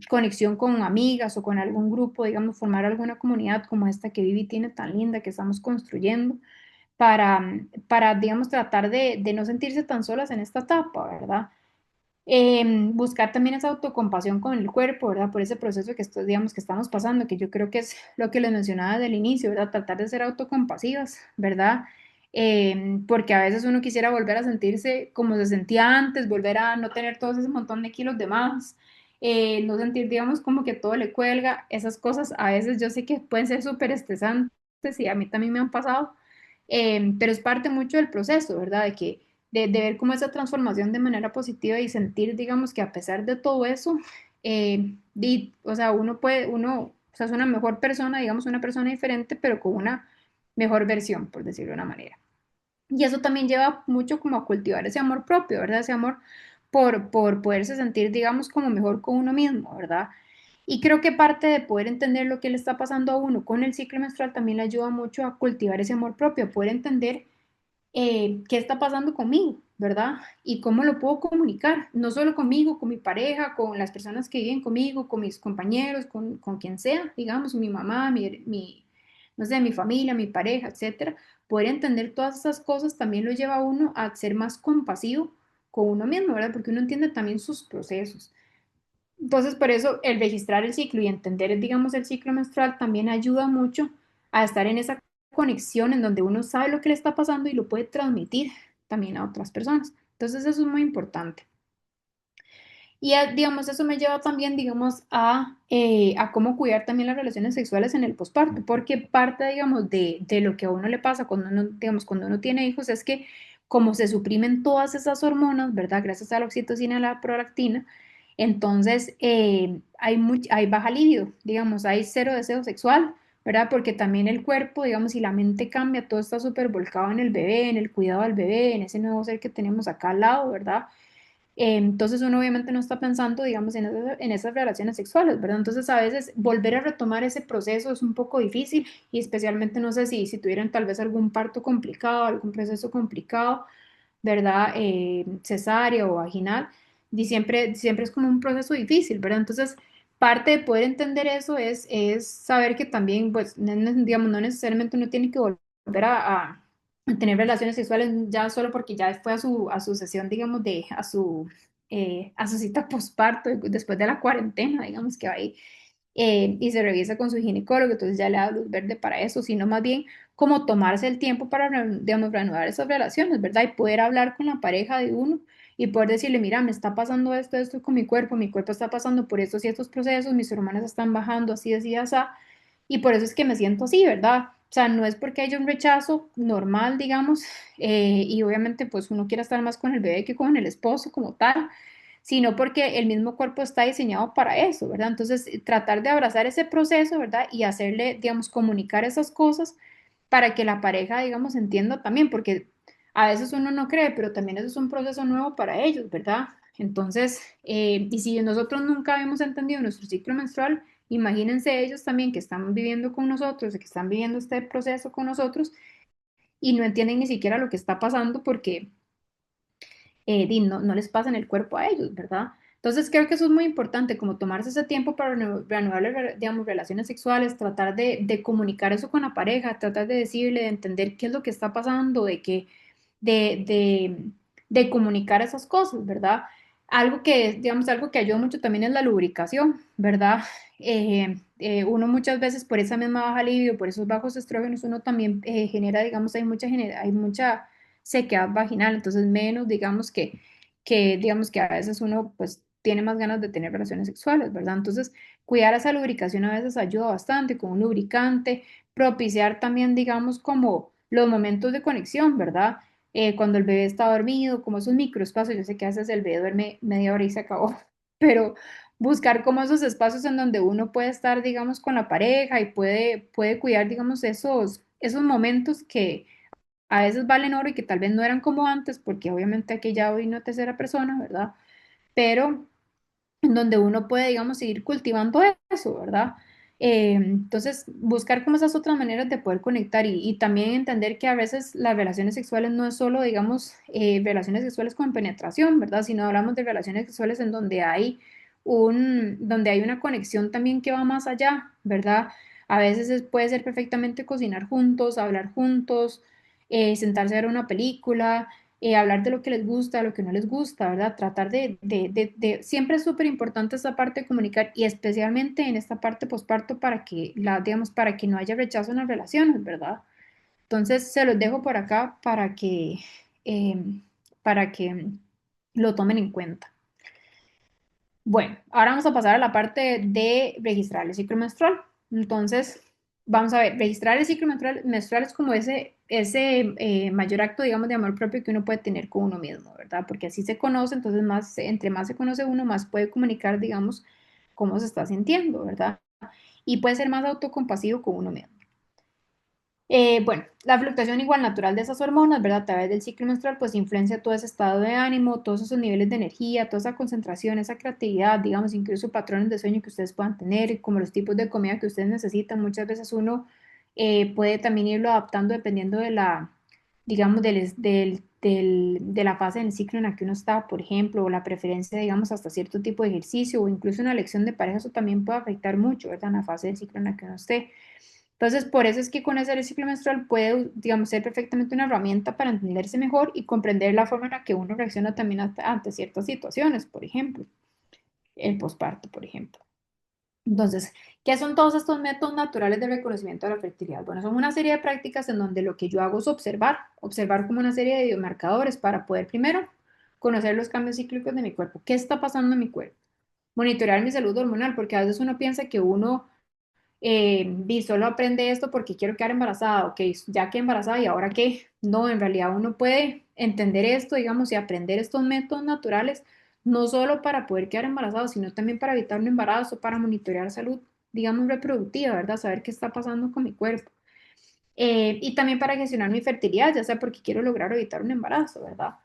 conexión con amigas o con algún grupo, digamos, formar alguna comunidad como esta que Vivi tiene tan linda, que estamos construyendo, digamos, tratar de no sentirse tan solas en esta etapa, ¿verdad? Buscar también esa autocompasión con el cuerpo, ¿verdad? Por ese proceso que digamos, que estamos pasando, que yo creo que es lo que les mencionaba desde el inicio, ¿verdad? Tratar de ser autocompasivas, ¿verdad? Porque a veces uno quisiera volver a sentirse como se sentía antes, volver a no tener todos ese montón de kilos de más, no sentir, digamos, como que todo le cuelga, esas cosas a veces yo sé que pueden ser súper estresantes y a mí también me han pasado, pero es parte mucho del proceso, ¿verdad? De ver cómo esa transformación de manera positiva y sentir, digamos, que a pesar de todo eso, o sea, o sea, es una mejor persona, digamos, una persona diferente, pero con una mejor versión, por decirlo de una manera. Y eso también lleva mucho como a cultivar ese amor propio, ¿verdad? Ese amor por poderse sentir, digamos, como mejor con uno mismo, ¿verdad? Y creo que parte de poder entender lo que le está pasando a uno con el ciclo menstrual también le ayuda mucho a cultivar ese amor propio, a poder entender qué está pasando conmigo, ¿verdad? Y cómo lo puedo comunicar, no solo conmigo, con mi pareja, con las personas que viven conmigo, con mis compañeros, con quien sea, digamos, mi mamá, no sé, mi familia, mi pareja, etcétera. Poder entender todas esas cosas también lo lleva a uno a ser más compasivo con uno mismo, ¿verdad? Porque uno entiende también sus procesos. Entonces, por eso el registrar el ciclo y entender, digamos, el ciclo menstrual también ayuda mucho a estar en esa conexión en donde uno sabe lo que le está pasando y lo puede transmitir también a otras personas. Entonces, eso es muy importante. Y, digamos, eso me lleva también, digamos, a cómo cuidar también las relaciones sexuales en el posparto, porque parte, digamos, de lo que a uno le pasa cuando uno, digamos, cuando uno tiene hijos es que como se suprimen todas esas hormonas, ¿verdad? Gracias a la oxitocina y a la prolactina, Entonces, hay baja libido, digamos, hay cero deseo sexual, ¿verdad? Porque también el cuerpo, digamos, si la mente cambia, todo está súper volcado en el bebé, en el cuidado del bebé, en ese nuevo ser que tenemos acá al lado, ¿verdad? Entonces uno obviamente no está pensando, digamos, en esas relaciones sexuales, ¿verdad? Entonces a veces volver a retomar ese proceso es un poco difícil y especialmente no sé si tuvieran tal vez algún parto complicado, algún proceso complicado, ¿verdad? Cesárea o vaginal, y siempre es como un proceso difícil, ¿verdad? Entonces, parte de poder entender eso es saber que también, pues, digamos, no necesariamente uno tiene que volver a tener relaciones sexuales ya solo porque ya fue a su sesión, digamos, a su cita posparto, después de la cuarentena, digamos, que va ahí y se revisa con su ginecólogo, entonces ya le da luz verde para eso, sino más bien como tomarse el tiempo para, digamos, reanudar esas relaciones, ¿verdad? Y poder hablar con la pareja de uno y poder decirle, mira, me está pasando esto con mi cuerpo está pasando por estos y estos procesos, mis hormonas están bajando así, así, así, y por eso es que me siento así, ¿verdad? O sea, no es porque haya un rechazo normal, digamos, y obviamente pues uno quiere estar más con el bebé que con el esposo como tal, sino porque el mismo cuerpo está diseñado para eso, ¿verdad? Entonces, tratar de abrazar ese proceso, ¿verdad? Y hacerle, digamos, comunicar esas cosas para que la pareja, digamos, entienda también, porque a veces uno no cree, pero también eso es un proceso nuevo para ellos, ¿verdad? Entonces, y si nosotros nunca habíamos entendido nuestro ciclo menstrual, imagínense ellos también que están viviendo con nosotros, que están viviendo este proceso con nosotros y no entienden ni siquiera lo que está pasando porque no les pasa en el cuerpo a ellos, ¿verdad? Entonces creo que eso es muy importante, como tomarse ese tiempo para reanudar, digamos, relaciones sexuales, tratar de comunicar eso con la pareja, tratar de decirle, de entender qué es lo que está pasando, de, de, de comunicar esas cosas, ¿verdad? Digamos, algo que ayuda mucho también es la lubricación, ¿verdad? Uno muchas veces por esa misma baja libido, por esos bajos estrógenos, uno también genera, digamos, hay mucha sequedad vaginal, entonces menos, digamos que a veces uno pues tiene más ganas de tener relaciones sexuales, ¿verdad? Entonces, cuidar esa lubricación a veces ayuda bastante con un lubricante, propiciar también, digamos, como los momentos de conexión, ¿verdad? Cuando el bebé está dormido, como esos microespacios, yo sé que a veces el bebé duerme media hora y se acabó, pero buscar como esos espacios en donde uno puede estar, digamos, con la pareja y puede cuidar, digamos, esos momentos que a veces valen oro y que tal vez no eran como antes, porque obviamente aquí ya hoy no tercera persona, ¿verdad? Pero en donde uno puede, digamos, seguir cultivando eso, ¿verdad? Entonces, buscar como esas otras maneras de poder conectar y también entender que a veces las relaciones sexuales no es solo, digamos, relaciones sexuales con penetración, ¿verdad? Sino hablamos de relaciones sexuales en donde hay una conexión también que va más allá, ¿verdad? A veces puede ser perfectamente cocinar juntos, hablar juntos, sentarse a ver una película, hablar de lo que les gusta, lo que no les gusta, ¿verdad? Tratar siempre es súper importante esta parte de comunicar y especialmente en esta parte posparto digamos, para que no haya rechazo en las relaciones, ¿verdad? Entonces se los dejo por acá eh, para que lo tomen en cuenta. Bueno, ahora vamos a pasar a la parte de registrar el ciclo menstrual. Entonces, vamos a ver, registrar el ciclo menstrual es como ese mayor acto, digamos, de amor propio que uno puede tener con uno mismo, ¿verdad? Porque así se conoce, entonces entre más se conoce uno, más puede comunicar, digamos, cómo se está sintiendo, ¿verdad? Y puede ser más autocompasivo con uno mismo. Bueno, la fluctuación igual natural de esas hormonas, ¿verdad? A través del ciclo menstrual, pues influencia todo ese estado de ánimo, todos esos niveles de energía, toda esa concentración, esa creatividad, digamos, incluso patrones de sueño que ustedes puedan tener, como los tipos de comida que ustedes necesitan. Muchas veces uno puede también irlo adaptando dependiendo digamos, de la fase del ciclo en la que uno está, por ejemplo, o la preferencia, digamos, hasta cierto tipo de ejercicio, o incluso una elección de pareja, eso también puede afectar mucho, ¿verdad? En la fase del ciclo en la que uno esté. Entonces, por eso es que conocer el ciclo menstrual puede, digamos, ser perfectamente una herramienta para entenderse mejor y comprender la forma en la que uno reacciona también ante ciertas situaciones, por ejemplo, el posparto, por ejemplo. Entonces, ¿qué son todos estos métodos naturales de reconocimiento de la fertilidad? Bueno, son una serie de prácticas en donde lo que yo hago es observar como una serie de biomarcadores para poder primero conocer los cambios cíclicos de mi cuerpo. ¿Qué está pasando en mi cuerpo? Monitorear mi salud hormonal, porque a veces uno piensa que uno solo aprende esto porque quiero quedar embarazada, ok, ya quedé embarazada y ahora qué, no, en realidad uno puede entender esto, digamos, y aprender estos métodos naturales no solo para poder quedar embarazado, sino también para evitar un embarazo, para monitorear salud, digamos, reproductiva, ¿verdad? Saber qué está pasando con mi cuerpo. Y también para gestionar mi fertilidad, ya sea porque quiero lograr o evitar un embarazo, ¿verdad?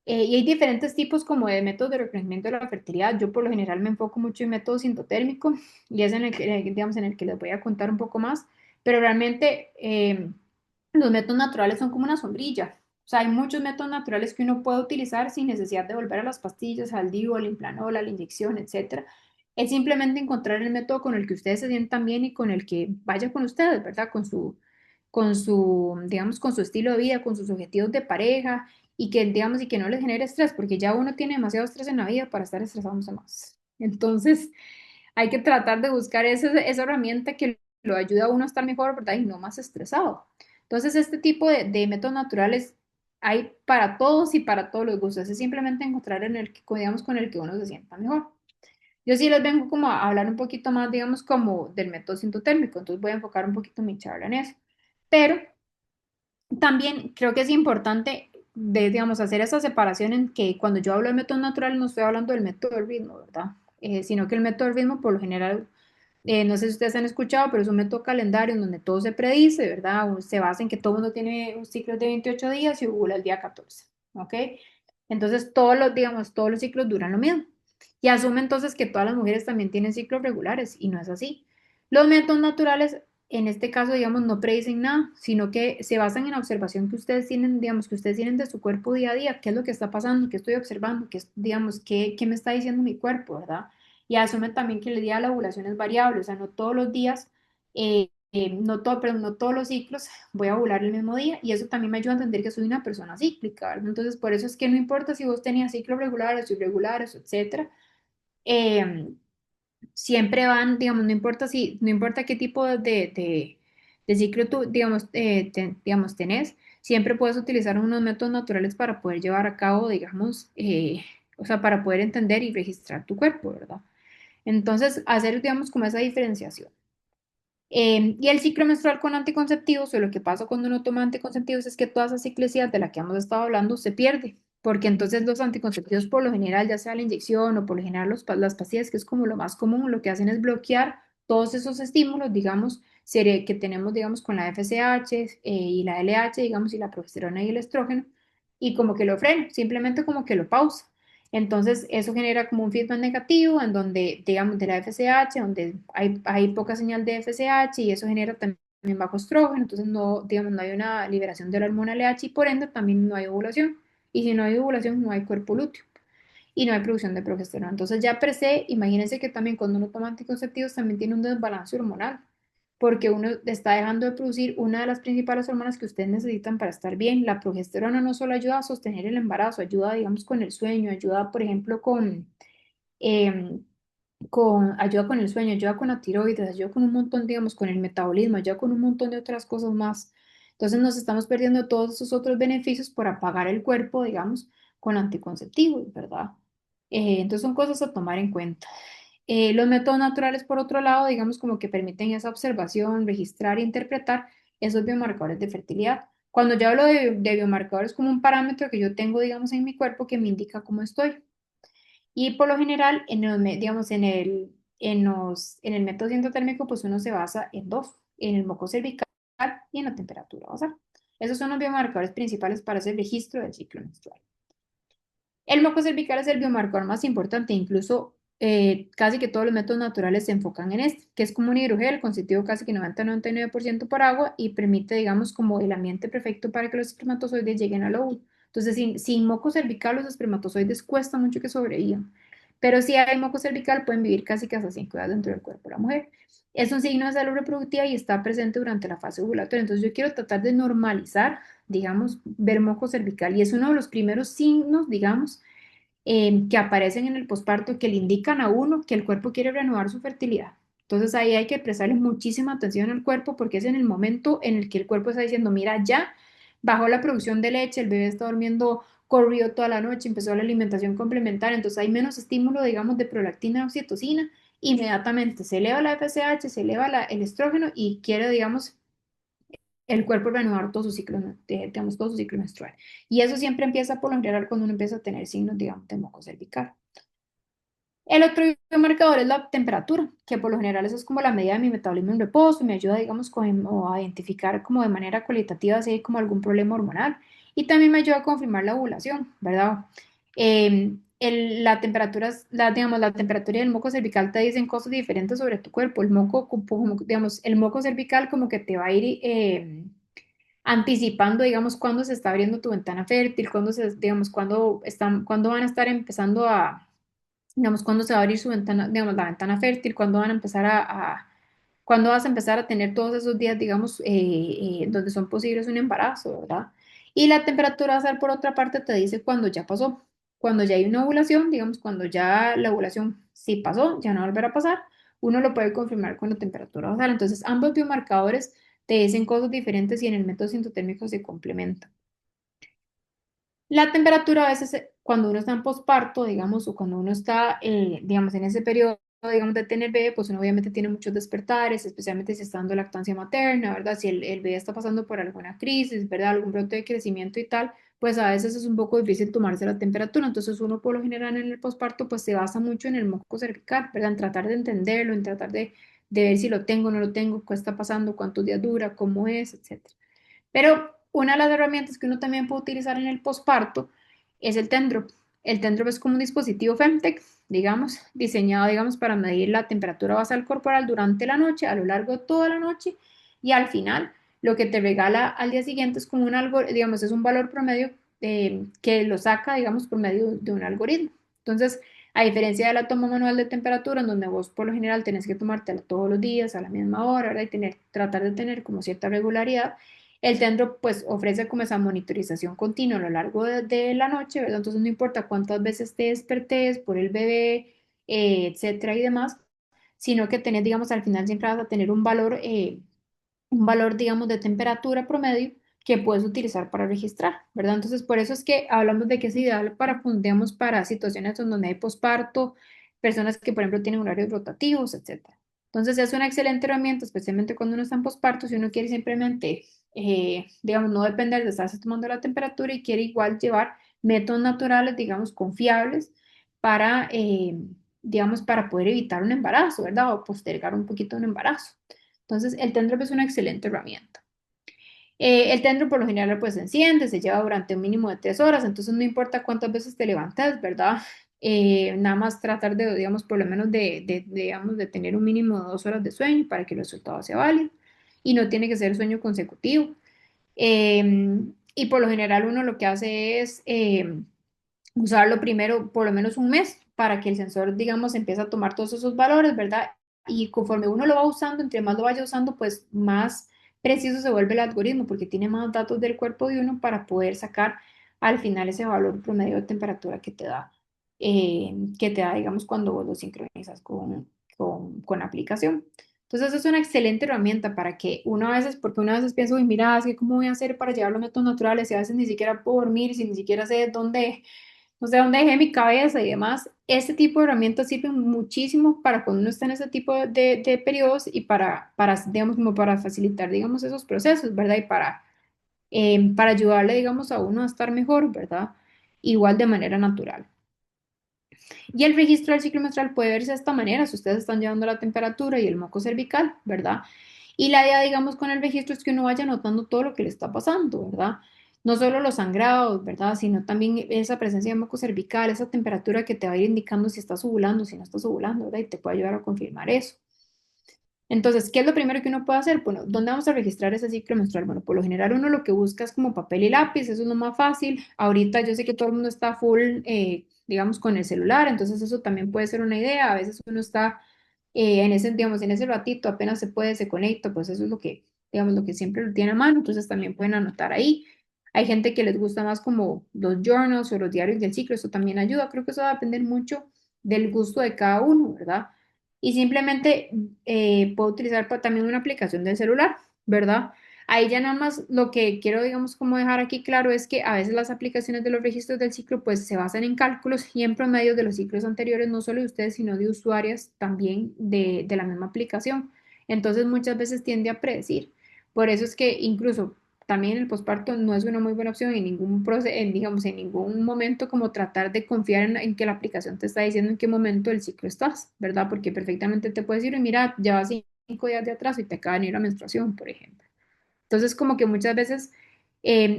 Y hay diferentes tipos como de métodos de reconocimiento de la fertilidad. Yo por lo general me enfoco mucho en método sintotérmico y es en el que, digamos, en el que les voy a contar un poco más, pero realmente los métodos naturales son como una sombrilla. O sea, hay muchos métodos naturales que uno puede utilizar sin necesidad de volver a las pastillas, al DIU, al Implanol, a la inyección, etcétera. Es simplemente encontrar el método con el que ustedes se sientan bien y con el que vaya con ustedes, ¿verdad? Digamos, con su estilo de vida, con sus objetivos de pareja y que, digamos, y que no les genere estrés, porque ya uno tiene demasiado estrés en la vida para estar estresándose más. Entonces, hay que tratar de buscar esa herramienta que lo ayuda a uno a estar mejor, ¿verdad? Y no más estresado. Entonces, este tipo de métodos naturales hay para todos y para todos los gustos. Es simplemente encontrar en el que, digamos, con el que uno se sienta mejor. Yo sí les vengo como a hablar un poquito más, digamos, como del método sintotérmico, entonces voy a enfocar un poquito mi charla en eso. Pero también creo que es importante, digamos, hacer esa separación en que cuando yo hablo de método natural no estoy hablando del método del ritmo, ¿verdad? Sino que el método del ritmo por lo general no sé si ustedes han escuchado, pero es un método calendario en donde todo se predice, ¿verdad? Se basa en que todo el mundo tiene un ciclo de 28 días y ovula el día 14, ¿ok? Entonces, digamos, todos los ciclos duran lo mismo. Y asume entonces que todas las mujeres también tienen ciclos regulares, y no es así. Los métodos naturales, en este caso, digamos, no predicen nada, sino que se basan en la observación que ustedes tienen, digamos, que ustedes tienen de su cuerpo día a día, qué es lo que está pasando, qué estoy observando, digamos, qué me está diciendo mi cuerpo, ¿verdad? Y asumen también que el día de la ovulación es variable, o sea, no todos los días, perdón, no todos los ciclos voy a ovular el mismo día, y eso también me ayuda a entender que soy una persona cíclica, ¿verdad? Entonces, por eso es que no importa si vos tenías ciclos regulares o irregulares, etcétera, eh, siempre van, digamos, no importa qué tipo de ciclo tú, digamos, digamos, tenés, siempre puedes utilizar unos métodos naturales para poder llevar a cabo, digamos, o sea, para poder entender y registrar tu cuerpo, ¿verdad? Entonces, hacer, digamos, como esa diferenciación. Y el ciclo menstrual con anticonceptivos, o lo que pasa cuando uno toma anticonceptivos, es que toda esa ciclicidad de la que hemos estado hablando se pierde, porque entonces los anticonceptivos por lo general, ya sea la inyección o por lo general las pastillas, que es como lo más común, lo que hacen es bloquear todos esos estímulos, digamos, que tenemos, digamos, con la FSH y la LH, digamos, y la progesterona y el estrógeno, y como que lo frena, simplemente como que lo pausa. Entonces, eso genera como un feedback negativo en donde, digamos, de la FSH, donde hay poca señal de FSH y eso genera también bajo estrógeno, entonces no, digamos, no hay una liberación de la hormona LH y por ende también no hay ovulación. Y si no hay ovulación, no hay cuerpo lúteo y no hay producción de progesterona. Entonces, ya per se, imagínense que también cuando uno toma anticonceptivos también tiene un desbalance hormonal, porque uno está dejando de producir una de las principales hormonas que ustedes necesitan para estar bien. La progesterona no solo ayuda a sostener el embarazo, ayuda, digamos, con el sueño, ayuda, por ejemplo, em, ayuda con el sueño, ayuda con la tiroides, ayuda con un montón, digamos, con el metabolismo, ayuda con un montón de otras cosas más. Entonces nos estamos perdiendo todos esos otros beneficios por apagar el cuerpo, digamos, con anticonceptivos, ¿verdad? Entonces son cosas a tomar en cuenta. Los métodos naturales, por otro lado, digamos como que permiten esa observación, registrar e interpretar esos biomarcadores de fertilidad. Cuando yo hablo de biomarcadores como un parámetro que yo tengo, digamos, en mi cuerpo que me indica cómo estoy. Y por lo general, digamos, en el método sintotérmico, pues uno se basa en dos, en el moco cervical y en la temperatura basal. Esos son los biomarcadores principales para hacer registro del ciclo menstrual. El moco cervical es el biomarcador más importante, incluso casi que todos los métodos naturales se enfocan en este, que es como un hidrogel constituido casi que 90-99% por agua y permite, digamos, como el ambiente perfecto para que los espermatozoides lleguen al óvulo. Entonces, sin moco cervical, los espermatozoides cuesta mucho que sobrevivan, pero si hay moco cervical, pueden vivir casi que hasta 5 días dentro del cuerpo de la mujer. Es un signo de salud reproductiva y está presente durante la fase ovulatoria. Entonces, yo quiero tratar de normalizar, digamos, ver moco cervical y es uno de los primeros signos, digamos, que aparecen en el posparto que le indican a uno que el cuerpo quiere renovar su fertilidad. Entonces ahí hay que prestarle muchísima atención al cuerpo porque es en el momento en el que el cuerpo está diciendo, mira, ya bajó la producción de leche, el bebé está durmiendo corrido toda la noche, empezó la alimentación complementaria, entonces hay menos estímulo, digamos, de prolactina, oxitocina, inmediatamente se eleva la FSH, se eleva el estrógeno y quiere, digamos, el cuerpo renovar todo su ciclo, digamos, todo su ciclo menstrual. Y eso siempre empieza por lo general cuando uno empieza a tener signos, digamos, de moco cervical. El otro biomarcador es la temperatura, que por lo general eso es como la medida de mi metabolismo en reposo, me ayuda, digamos, o a identificar como de manera cualitativa si hay como algún problema hormonal y también me ayuda a confirmar la ovulación, ¿verdad? La temperatura, digamos, la temperatura y el moco cervical te dicen cosas diferentes sobre tu cuerpo. El moco, digamos, el moco cervical como que te va a ir anticipando, digamos, cuándo se está abriendo tu ventana fértil, digamos, cuándo van a estar empezando digamos, cuándo se va a abrir su ventana, digamos, la ventana fértil, cuándo van a empezar cuándo vas a empezar a tener todos esos días, digamos, donde son posibles un embarazo, ¿verdad? Y la temperatura basal, por otra parte, te dice cuando ya pasó, cuando ya hay una ovulación, digamos, cuando ya la ovulación sí pasó, ya no volverá a pasar, uno lo puede confirmar con la temperatura basal. Entonces, ambos biomarcadores te dicen cosas diferentes y en el método sintotérmico se complementan. La temperatura a veces cuando uno está en posparto, digamos, o cuando uno está, digamos, en ese periodo, digamos, de tener bebé, pues uno obviamente tiene muchos despertares, especialmente si está dando lactancia materna, ¿verdad? Si el bebé está pasando por alguna crisis, ¿verdad? Algún brote de crecimiento y tal, pues a veces es un poco difícil tomarse la temperatura. Entonces uno por lo general en el posparto pues se basa mucho en el moco cervical, ¿verdad? En tratar de entenderlo, en tratar de ver si lo tengo o no lo tengo, qué está pasando, cuántos días dura, cómo es, etcétera. Pero una de las herramientas que uno también puede utilizar en el posparto es el Tendrop. El Tendrop es como un dispositivo Femtech, digamos, diseñado, digamos, para medir la temperatura basal corporal durante la noche, a lo largo de toda la noche, y al final lo que te regala al día siguiente es como un algoritmo, digamos, es un valor promedio que lo saca, digamos, por medio de un algoritmo. Entonces, a diferencia de la toma manual de temperatura, en donde vos por lo general tenés que tomártela todos los días a la misma hora, ¿verdad? Y tratar de tener como cierta regularidad, el Tendro pues ofrece como esa monitorización continua a lo largo de la noche, ¿verdad? Entonces no importa cuántas veces te despertes por el bebé, etcétera y demás, sino que tenés, digamos, al final siempre vas a tener un valor, digamos, de temperatura promedio que puedes utilizar para registrar, ¿verdad? Entonces, por eso es que hablamos de que es ideal para, digamos, para situaciones en donde hay posparto, personas que, por ejemplo, tienen horarios rotativos, etcétera. Entonces, es una excelente herramienta, especialmente cuando uno está en posparto, si uno quiere simplemente, digamos, no depender de estarse tomando la temperatura y quiere igual llevar métodos naturales, digamos, confiables para, digamos, para poder evitar un embarazo, ¿verdad? O postergar un poquito un embarazo. Entonces, el Tendrop es una excelente herramienta. El Tendrop por lo general pues se enciende, se lleva durante un mínimo de 3 horas, entonces no importa cuántas veces te levantes, ¿verdad? Nada más tratar de, digamos, por lo menos digamos, de tener un mínimo de 2 horas de sueño para que el resultado sea válido y no tiene que ser sueño consecutivo. Y por lo general uno lo que hace es usarlo primero por lo menos un mes para que el sensor, digamos, empiece a tomar todos esos valores, ¿verdad? Y conforme uno lo va usando, entre más lo vaya usando, pues más preciso se vuelve el algoritmo porque tiene más datos del cuerpo de uno para poder sacar al final ese valor promedio de temperatura que te da, digamos, cuando vos lo sincronizas con la aplicación. Entonces es una excelente herramienta para que uno a veces, porque uno a veces piensa, uy, mira, es que cómo voy a hacer para llevar los métodos naturales y a veces ni siquiera puedo dormir, si ni siquiera sé dónde, no sé dónde dejé mi cabeza y demás. Este tipo de herramientas sirven muchísimo para cuando uno está en ese tipo de periodos y digamos, como para facilitar, digamos, esos procesos, ¿verdad? Y para ayudarle, digamos, a uno a estar mejor, ¿verdad? Igual de manera natural. Y el registro del ciclo menstrual puede verse de esta manera, si ustedes están llevando la temperatura y el moco cervical, ¿verdad? Y la idea, digamos, con el registro es que uno vaya notando todo lo que le está pasando, ¿verdad? No solo los sangrados, ¿verdad? Sino también esa presencia de moco cervical, esa temperatura que te va a ir indicando si estás ovulando, si no estás ovulando, ¿verdad? Y te puede ayudar a confirmar eso. Entonces, ¿qué es lo primero que uno puede hacer? Bueno, ¿dónde vamos a registrar ese ciclo menstrual? Bueno, por lo general uno lo que busca es como papel y lápiz, eso es lo más fácil. Ahorita yo sé que todo el mundo está full, digamos, con el celular, entonces eso también puede ser una idea. A veces uno está digamos, en ese ratito apenas se puede, se conecta, pues eso es lo que, digamos, lo que siempre lo tiene a mano, entonces también pueden anotar ahí. Hay gente que les gusta más como los journals o los diarios del ciclo, eso también ayuda. Creo que eso va a depender mucho del gusto de cada uno, ¿verdad? Y simplemente puedo utilizar también una aplicación del celular, ¿verdad? Ahí ya nada más lo que quiero, digamos, como dejar aquí claro es que a veces las aplicaciones de los registros del ciclo pues se basan en cálculos y en promedios de los ciclos anteriores, no solo de ustedes, sino de usuarias también de la misma aplicación. Entonces muchas veces tiende a predecir. Por eso es que incluso también el posparto no es una muy buena opción en ningún digamos, en ningún momento como tratar de confiar en que la aplicación te está diciendo en qué momento del ciclo estás, ¿verdad? Porque perfectamente te puedes decir, mira, ya vas 5 días de atraso y te acaba de venir la menstruación, por ejemplo. Entonces, como que muchas veces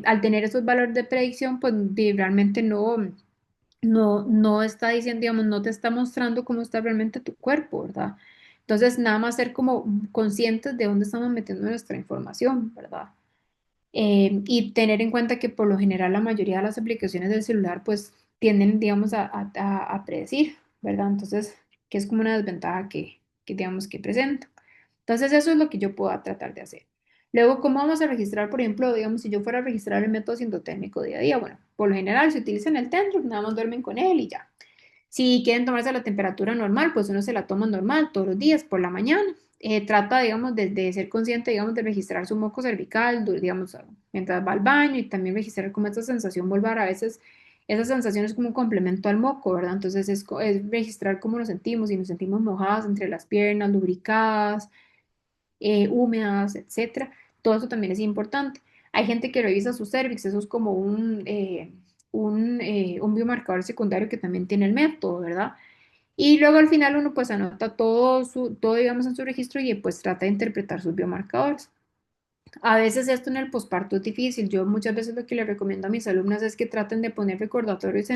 al tener esos valores de predicción, pues realmente no está diciendo, digamos, no te está mostrando cómo está realmente tu cuerpo, ¿verdad? Entonces, nada más ser como conscientes de dónde estamos metiendo nuestra información, ¿verdad? Y tener en cuenta que por lo general la mayoría de las aplicaciones del celular pues tienden, digamos, a predecir, ¿verdad? Entonces, que es como una desventaja que digamos, que presenta. Entonces, eso es lo que yo puedo tratar de hacer. Luego, ¿cómo vamos a registrar, por ejemplo, digamos, si yo fuera a registrar el método sintotécnico día a día? Bueno, por lo general se utiliza en el Tendruk, nada más duermen con él y ya. Si quieren tomarse la temperatura normal, pues uno se la toma normal todos los días por la mañana. Trata, digamos, de ser consciente, digamos, de registrar su moco cervical, digamos, mientras va al baño y también registrar como esa sensación vulvar. A veces esa sensación es como un complemento al moco, ¿verdad? Entonces es registrar cómo nos sentimos, si nos sentimos mojadas entre las piernas, lubricadas, húmedas, etcétera. Todo eso también es importante. Hay gente que revisa su cervix, eso es como un biomarcador secundario que también tiene el método, ¿verdad? Y luego al final uno pues anota todo digamos en su registro y pues trata de interpretar sus biomarcadores. A veces esto en el posparto es difícil. Yo muchas veces lo que le recomiendo a mis alumnas es que traten de poner recordatorios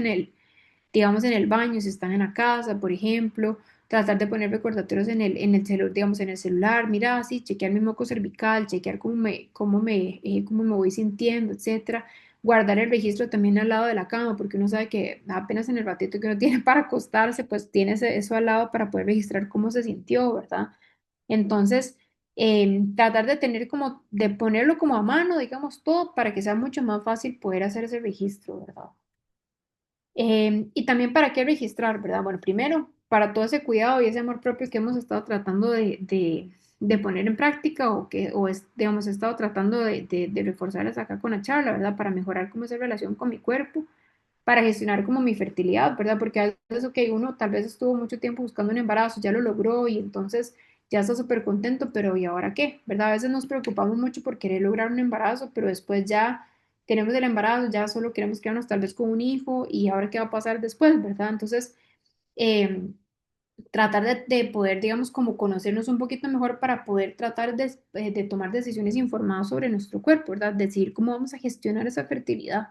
digamos, en el baño, si están en la casa, por ejemplo, tratar de poner recordatorios en el celular, digamos, en el celular, mira, sí, chequear mi moco cervical, chequear cómo me voy sintiendo, etcétera. Guardar el registro también al lado de la cama, porque uno sabe que apenas en el ratito que uno tiene para acostarse, pues tiene eso al lado para poder registrar cómo se sintió, ¿verdad? Entonces, tratar de tener como, de ponerlo como a mano, digamos, todo para que sea mucho más fácil poder hacer ese registro, ¿verdad? Y también para qué registrar, ¿verdad? Bueno, primero, para todo ese cuidado y ese amor propio que hemos estado tratando de poner en práctica digamos, he estado tratando de reforzarles acá con la charla, ¿verdad? Para mejorar como esa relación con mi cuerpo, para gestionar como mi fertilidad, ¿verdad? Porque a veces, ok, uno tal vez estuvo mucho tiempo buscando un embarazo, ya lo logró y entonces ya está súper contento, pero ¿y ahora qué? ¿Verdad? A veces nos preocupamos mucho por querer lograr un embarazo, pero después ya tenemos el embarazo, ya solo queremos quedarnos tal vez con un hijo y ahora qué va a pasar después, ¿verdad? Entonces, eh, tratar de poder, digamos, como conocernos un poquito mejor para poder tratar de tomar decisiones informadas sobre nuestro cuerpo, ¿verdad? Decidir cómo vamos a gestionar esa fertilidad.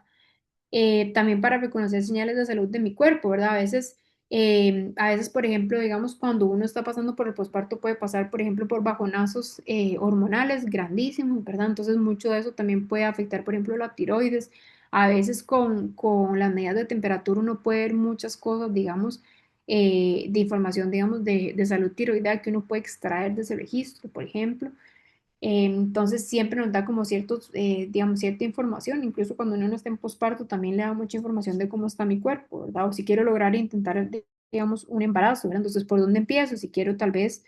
También para reconocer señales de salud de mi cuerpo, ¿verdad? A veces, por ejemplo, digamos, cuando uno está pasando por el posparto puede pasar, por ejemplo, por bajonazos hormonales grandísimos, ¿verdad? Entonces, mucho de eso también puede afectar, por ejemplo, la tiroides. A veces con las medidas de temperatura uno puede ver muchas cosas, digamos, de información, digamos, de salud tiroidea que uno puede extraer de ese registro, por ejemplo. Entonces siempre nos da como digamos, cierta información, incluso cuando uno no está en posparto también le da mucha información de cómo está mi cuerpo, ¿verdad? O si quiero lograr intentar, digamos, un embarazo, ¿verdad? Entonces, ¿por dónde empiezo? Si quiero tal vez,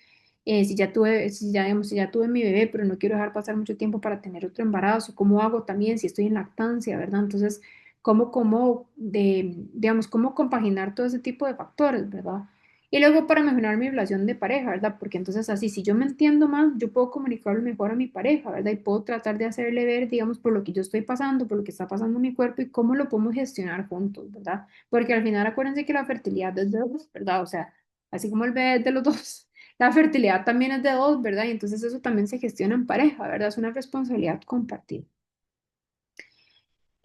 digamos, si ya tuve mi bebé, pero no quiero dejar pasar mucho tiempo para tener otro embarazo, ¿cómo hago también si estoy en lactancia, ¿verdad? Entonces, digamos, cómo compaginar todo ese tipo de factores, ¿verdad? Y luego para mejorar mi relación de pareja, ¿verdad? Porque entonces así, si yo me entiendo más, yo puedo comunicarlo mejor a mi pareja, ¿verdad? Y puedo tratar de hacerle ver, digamos, por lo que yo estoy pasando, por lo que está pasando en mi cuerpo y cómo lo podemos gestionar juntos, ¿verdad? Porque al final acuérdense que la fertilidad es de dos, ¿verdad? O sea, así como el bebé es de los dos, la fertilidad también es de dos, ¿verdad? Y entonces eso también se gestiona en pareja, ¿verdad? Es una responsabilidad compartida.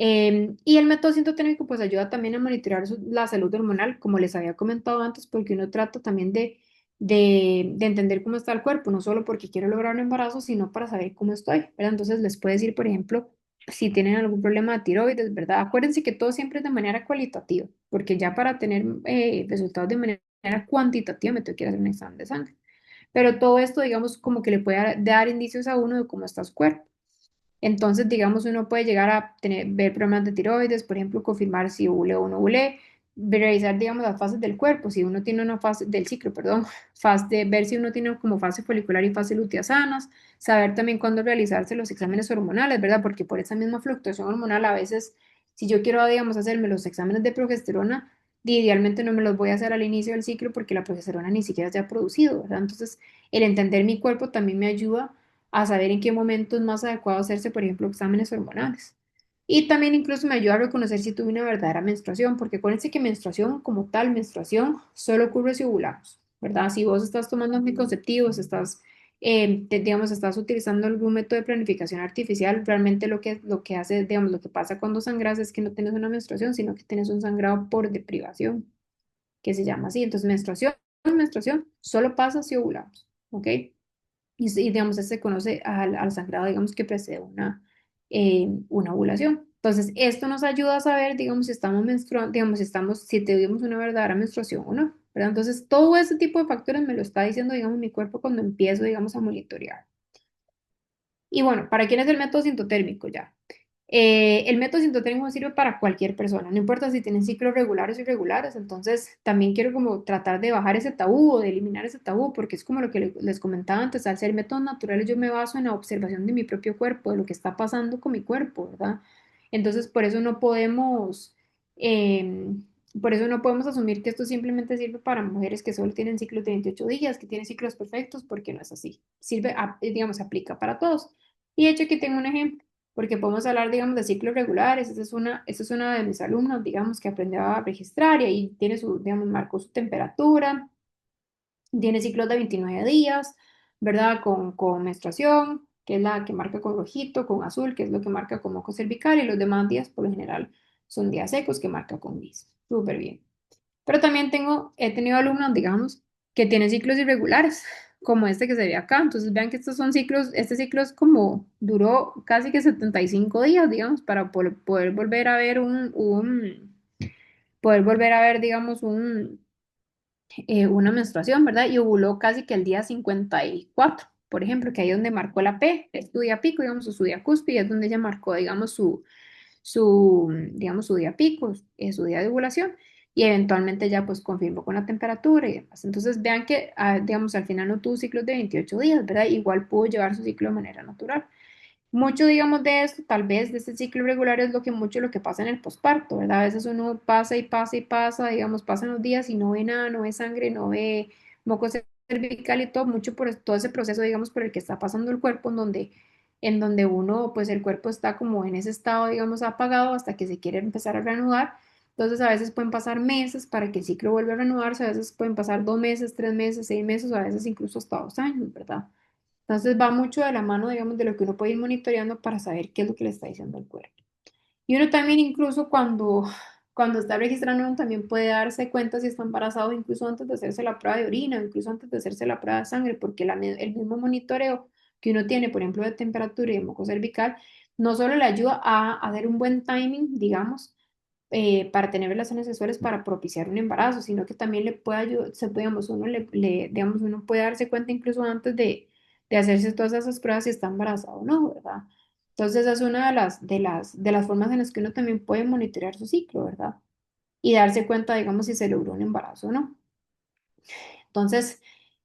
Y el método sintotécnico pues ayuda también a monitorear la salud hormonal, como les había comentado antes, porque uno trata también de entender cómo está el cuerpo, no solo porque quiero lograr un embarazo, sino para saber cómo estoy, ¿verdad? Entonces les puede decir, por ejemplo, si tienen algún problema de tiroides, ¿verdad? Acuérdense que todo siempre es de manera cualitativa, porque ya para tener resultados de manera cuantitativa me tengo que ir a hacer un examen de sangre. Pero todo esto, digamos, como que le puede dar indicios a uno de cómo está su cuerpo. Entonces, digamos, uno puede llegar a ver problemas de tiroides, por ejemplo, confirmar si ovulé o no ovulé, revisar, digamos, las fases del cuerpo, si uno tiene una fase del ciclo, perdón, ver si uno tiene como fase folicular y fase lútea sanas, saber también cuándo realizarse los exámenes hormonales, ¿verdad? Porque por esa misma fluctuación hormonal, a veces, si yo quiero, digamos, hacerme los exámenes de progesterona, idealmente no me los voy a hacer al inicio del ciclo porque la progesterona ni siquiera se ha producido, ¿verdad? Entonces, el entender mi cuerpo también me ayuda a saber en qué momento es más adecuado hacerse, por ejemplo, exámenes hormonales. Y también incluso me ayuda a reconocer si tuve una verdadera menstruación, porque acuérdense que menstruación como tal, menstruación, solo ocurre si ovulamos, ¿verdad? Si vos estás tomando anticonceptivos, digamos, estás utilizando algún método de planificación artificial, realmente lo que hace, digamos, lo que pasa cuando sangras es que no tienes una menstruación, sino que tienes un sangrado por deprivación, que se llama así. Entonces, menstruación solo pasa si ovulamos, ¿ok? Digamos, se conoce al sangrado, digamos, que precede una ovulación. Entonces, esto nos ayuda a saber, digamos, si estamos menstruando, digamos, si tuvimos una verdadera menstruación o no, ¿verdad? Entonces, todo ese tipo de factores me lo está diciendo, digamos, mi cuerpo cuando empiezo, digamos, a monitorear. Y bueno, ¿para quién es el método sintotérmico ya? El método sintotérmico sirve para cualquier persona, no importa si tienen ciclos regulares o irregulares, entonces también quiero como tratar de bajar ese tabú o de eliminar ese tabú, porque es como lo que les comentaba antes, al ser métodos naturales yo me baso en la observación de mi propio cuerpo, de lo que está pasando con mi cuerpo, ¿verdad? Entonces eh, por eso no podemos asumir que esto simplemente sirve para mujeres que solo tienen ciclos de 28 días, que tienen ciclos perfectos, porque no es así. Sirve, digamos, se aplica para todos. Y de hecho aquí tengo un ejemplo porque podemos hablar, digamos, de ciclos regulares. Esa es una de mis alumnos, digamos, que aprendió a registrar y ahí tiene digamos, marcó su temperatura, tiene ciclos de 29 días, ¿verdad? Con menstruación, que es la que marca con rojito, con azul, que es lo que marca con moco cervical, y los demás días, por lo general, son días secos, que marca con gris. Súper bien. Pero también he tenido alumnos, digamos, que tienen ciclos irregulares, como este que se ve acá. Entonces vean que estos son ciclos, este ciclo es como, duró casi que 75 días, digamos, para poder volver a ver poder volver a ver, digamos, una menstruación, ¿verdad? Y ovuló casi que el día 54, por ejemplo, que ahí es donde marcó la P, es su día pico, digamos, o su día cúspide, es donde ella marcó, digamos, digamos, su día pico, su día de ovulación, y eventualmente ya pues confirmó con la temperatura y demás. Entonces vean que, digamos, al final no tuvo ciclos de 28 días, ¿verdad? Igual pudo llevar su ciclo de manera natural. Mucho, digamos, de esto, tal vez de este ciclo irregular es lo que pasa en el posparto, ¿verdad? A veces uno pasa y pasa y pasa, digamos, pasan los días y no ve nada, no ve sangre, no ve moco cervical y todo, mucho por todo ese proceso, digamos, por el que está pasando el cuerpo, en donde uno, pues el cuerpo está como en ese estado, digamos, apagado hasta que se quiere empezar a reanudar. Entonces, a veces pueden pasar meses para que el ciclo vuelva a reanudarse, a veces pueden pasar 2 meses, 3 meses, 6 meses, o a veces incluso hasta 2 años, ¿verdad? Entonces va mucho de la mano, digamos, de lo que uno puede ir monitoreando para saber qué es lo que le está diciendo el cuerpo. Y uno también incluso cuando está registrando, uno también puede darse cuenta si está embarazado incluso antes de hacerse la prueba de orina, incluso antes de hacerse la prueba de sangre, porque el mismo monitoreo que uno tiene, por ejemplo, de temperatura y de moco cervical, no solo le ayuda a hacer un buen timing, digamos, para tener relaciones sexuales para propiciar un embarazo, sino que también le puede ayudar, digamos, digamos, uno puede darse cuenta incluso antes de hacerse todas esas pruebas si está embarazado o no, ¿verdad? Entonces, esa es una de las formas en las que uno también puede monitorear su ciclo, ¿verdad? Y darse cuenta, digamos, si se logró un embarazo o no. Entonces,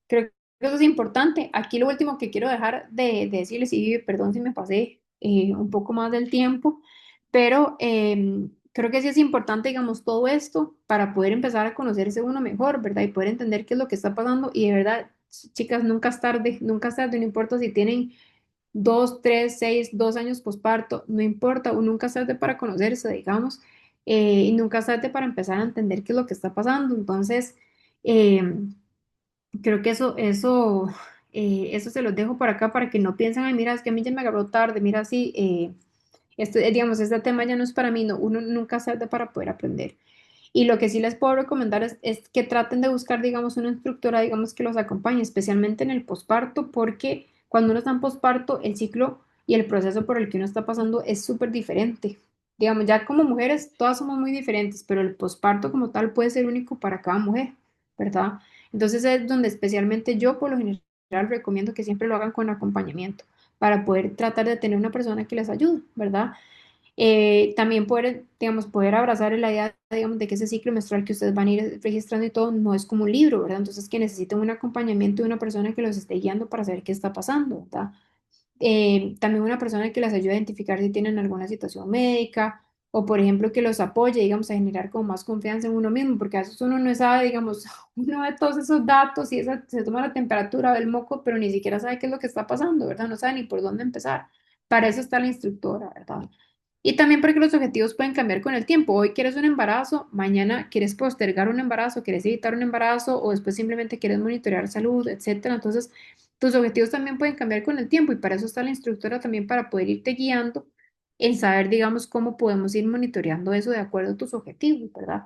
creo que eso es importante. Aquí lo último que quiero dejar de decirles, y perdón si me pasé un poco más del tiempo, pero creo que sí es importante, digamos, todo esto para poder empezar a conocerse uno mejor, ¿verdad? Y poder entender qué es lo que está pasando. Y de verdad, chicas, nunca es tarde, no importa si tienen 2, 3, 6, 2 años posparto, no importa, o nunca es tarde para conocerse, digamos, y nunca es tarde para empezar a entender qué es lo que está pasando. Entonces, em, creo que eso se los dejo por acá para que no piensen, ay, mira, es que a mí ya me agarró tarde, mira, sí, digamos, este tema ya no es para mí, no, uno nunca sabe para poder aprender. Y lo que sí les puedo recomendar es que traten de buscar, digamos, una instructora, digamos, que los acompañe, especialmente en el posparto, porque cuando uno está en posparto, el ciclo y el proceso por el que uno está pasando es súper diferente. Digamos, ya como mujeres, todas somos muy diferentes, pero el posparto como tal puede ser único para cada mujer, ¿verdad? Entonces es donde especialmente yo, por lo general, recomiendo que siempre lo hagan con acompañamiento, para poder tratar de tener una persona que les ayude, ¿verdad? También poder, digamos, poder abrazar la idea, digamos, de que ese ciclo menstrual que ustedes van a ir registrando y todo no es como un libro, ¿verdad? Entonces que necesitan un acompañamiento de una persona que los esté guiando para saber qué está pasando, ¿verdad? También una persona que les ayude a identificar si tienen alguna situación médica o por ejemplo que los apoye, digamos, a generar como más confianza en uno mismo, porque a veces uno no sabe, digamos, uno ve todos esos datos y se toma la temperatura, ve el moco, pero ni siquiera sabe qué es lo que está pasando, ¿verdad? No sabe ni por dónde empezar. Para eso está la instructora, ¿verdad? Y también porque los objetivos pueden cambiar con el tiempo. Hoy quieres un embarazo, mañana quieres postergar un embarazo, quieres evitar un embarazo o después simplemente quieres monitorear salud, etcétera. Entonces, tus objetivos también pueden cambiar con el tiempo y para eso está la instructora también para poder irte guiando en saber, digamos, cómo podemos ir monitoreando eso de acuerdo a tus objetivos, ¿verdad?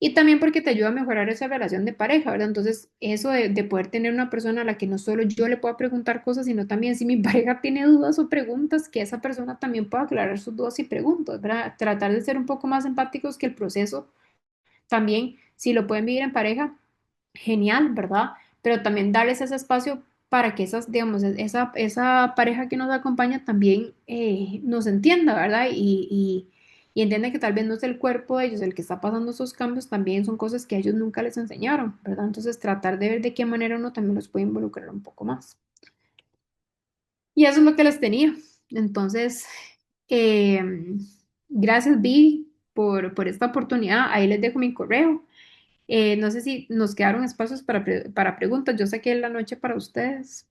Y también porque te ayuda a mejorar esa relación de pareja, ¿verdad? Entonces, eso de poder tener una persona a la que no solo yo le pueda preguntar cosas, sino también si mi pareja tiene dudas o preguntas, que esa persona también pueda aclarar sus dudas y preguntas, ¿verdad? Tratar de ser un poco más empáticos que el proceso. También, si lo pueden vivir en pareja, genial, ¿verdad? Pero también darles ese espacio para que esas, digamos, esa pareja que nos acompaña también nos entienda, ¿verdad? Y entienda que tal vez no es el cuerpo de ellos el que está pasando esos cambios, también son cosas que a ellos nunca les enseñaron, ¿verdad? Entonces tratar de ver de qué manera uno también los puede involucrar un poco más. Y eso es lo que les tenía. Entonces, eh, gracias, Vi, por esta oportunidad. Ahí les dejo mi correo. No sé si nos quedaron espacios para preguntas. Yo saqué la noche para ustedes,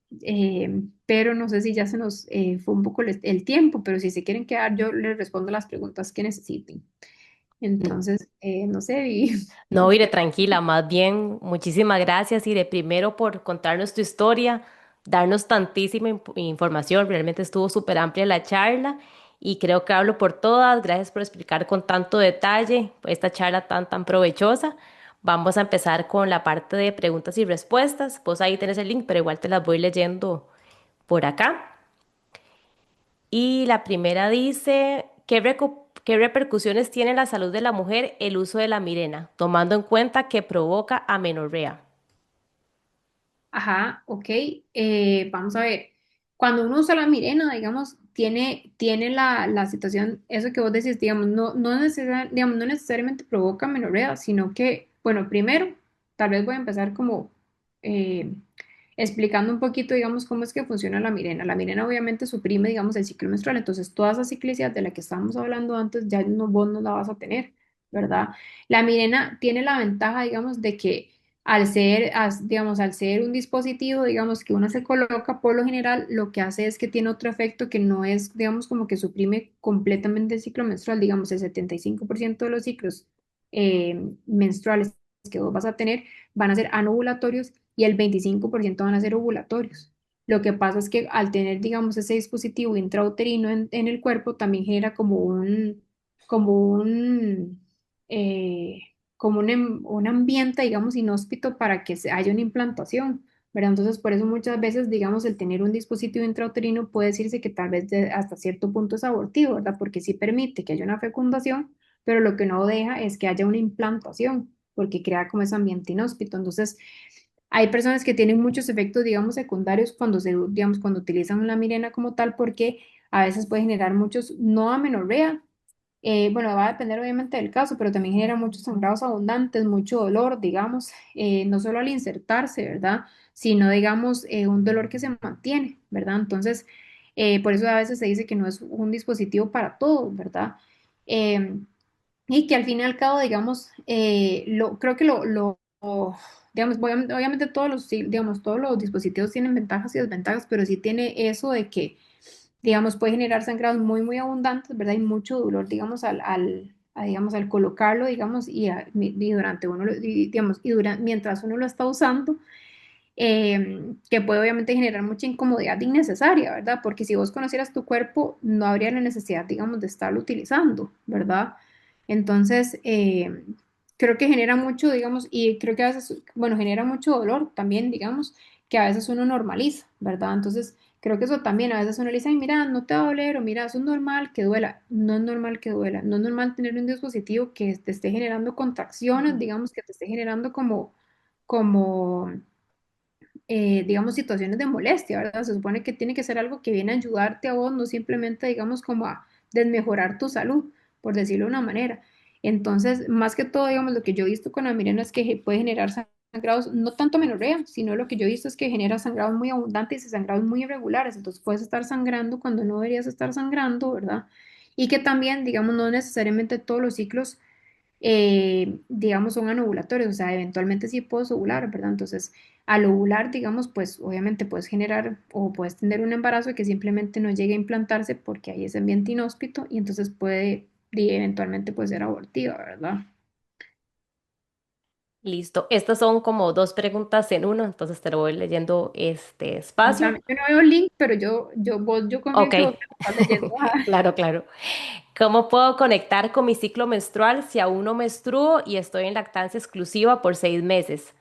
pero no sé si ya se nos fue un poco el tiempo, pero si se quieren quedar, yo les respondo las preguntas que necesiten. Entonces, no sé, Vi, No, Ire, tranquila, más bien, muchísimas gracias, Ire, primero por contarnos tu historia, darnos tantísima información, realmente estuvo súper amplia la charla y creo que hablo por todas, gracias por explicar con tanto detalle esta charla tan provechosa. Vamos a empezar con la parte de preguntas y respuestas, vos ahí tenés el link, pero igual te las voy leyendo por acá. Y la primera dice, ¿qué repercusiones tiene en la salud de la mujer el uso de la mirena, tomando en cuenta que provoca amenorrea? ajá, ok. Vamos a ver. Cuando uno usa la Mirena, digamos, tiene la situación, eso que vos decís, digamos, digamos, no necesariamente provoca menorrea, sino que, bueno, primero, tal vez voy a empezar como eh, explicando un poquito, digamos, cómo es que funciona la Mirena. La Mirena obviamente suprime, digamos, el ciclo menstrual, entonces toda esa ciclicidad de la que estábamos hablando antes, ya no, vos no la vas a tener, ¿verdad? La Mirena tiene la ventaja, digamos, de que digamos, al ser un dispositivo, digamos, que uno se coloca, por lo general, lo que hace es que tiene otro efecto que no es, digamos, como que suprime completamente el ciclo menstrual, digamos, el 75% de los ciclos menstruales que vos vas a tener van a ser anovulatorios y el 25% van a ser ovulatorios. Lo que pasa es que al tener, digamos, ese dispositivo intrauterino en el cuerpo, también genera como un, eh, como un ambiente, digamos, inhóspito para que haya una implantación, ¿verdad? Entonces, por eso muchas veces, digamos, el tener un dispositivo intrauterino puede decirse que tal vez hasta cierto punto es abortivo, ¿verdad? Porque sí permite que haya una fecundación, pero lo que no deja es que haya una implantación, porque crea como ese ambiente inhóspito. Entonces, hay personas que tienen muchos efectos, digamos, secundarios digamos, cuando utilizan la mirena como tal, porque a veces puede generar muchos, no amenorrea, bueno, va a depender obviamente del caso, pero también genera muchos sangrados abundantes, mucho dolor, digamos, no solo al insertarse, ¿verdad? Sino, digamos, un dolor que se mantiene, ¿verdad? Entonces, por eso a veces se dice que no es un dispositivo para todo, ¿verdad? Eh, y que al fin y al cabo, digamos, creo que digamos, obviamente todos sí, digamos, todos los dispositivos tienen ventajas y desventajas, pero sí tiene eso de que digamos, puede generar sangrados muy abundantes, ¿verdad? Y mucho dolor, digamos, digamos, al colocarlo, digamos, y durante uno, digamos, mientras uno lo está usando, que puede obviamente generar mucha incomodidad innecesaria, ¿verdad? Porque si vos conocieras tu cuerpo, no habría la necesidad, digamos, de estarlo utilizando, ¿verdad? Entonces, creo que genera mucho, digamos, y creo que a veces, bueno, genera mucho dolor también, digamos, que a veces uno normaliza, ¿verdad? Entonces, creo que eso también, a veces uno le dice, "Ay, mira, no te va a doler, o mira, eso es normal que duela". No es normal que duela, no es normal tener un dispositivo que te esté generando contracciones, digamos, que te esté generando como digamos, situaciones de molestia, ¿verdad? Se supone que tiene que ser algo que viene a ayudarte a vos, no simplemente, digamos, como a desmejorar tu salud, por decirlo de una manera. Entonces, más que todo, digamos, lo que yo he visto con la Mirena es que puede generar sangrados, no tanto menorrea, sino lo que yo he visto es que genera sangrados muy abundantes y sangrados muy irregulares. Entonces, puedes estar sangrando cuando no deberías estar sangrando, ¿verdad? y que también, digamos, no necesariamente todos los ciclos digamos, son anovulatorios, o sea, eventualmente sí puedes ovular, ¿verdad? Entonces, al ovular, digamos, pues obviamente puedes generar o puedes tener un embarazo que simplemente no llegue a implantarse porque hay ese ambiente inhóspito y entonces puede, y eventualmente puede ser abortiva, ¿verdad? Listo. Estas son como dos preguntas en uno, entonces te lo voy leyendo este despacio. Contame, yo no veo el link, pero yo confío en Ok, que vos me lo estás leyendo. claro, claro. ¿Cómo puedo conectar con mi ciclo menstrual si aún no menstruo y estoy en lactancia exclusiva por 6 meses?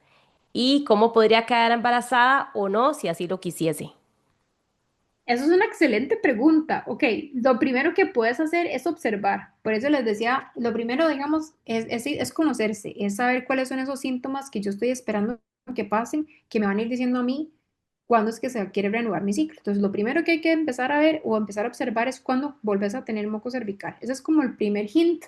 ¿Y cómo podría quedar embarazada o no si así lo quisiese? Eso es una excelente pregunta. Ok, lo primero que puedes hacer es observar. Por eso les decía, lo primero, digamos, es conocerse, es saber cuáles son esos síntomas que yo estoy esperando que pasen, que me van a ir diciendo a mí cuándo es que se quiere reanudar mi ciclo. Entonces, lo primero que hay que empezar a ver o empezar a observar es cuando volvés a tener moco cervical. Ese es como el primer hint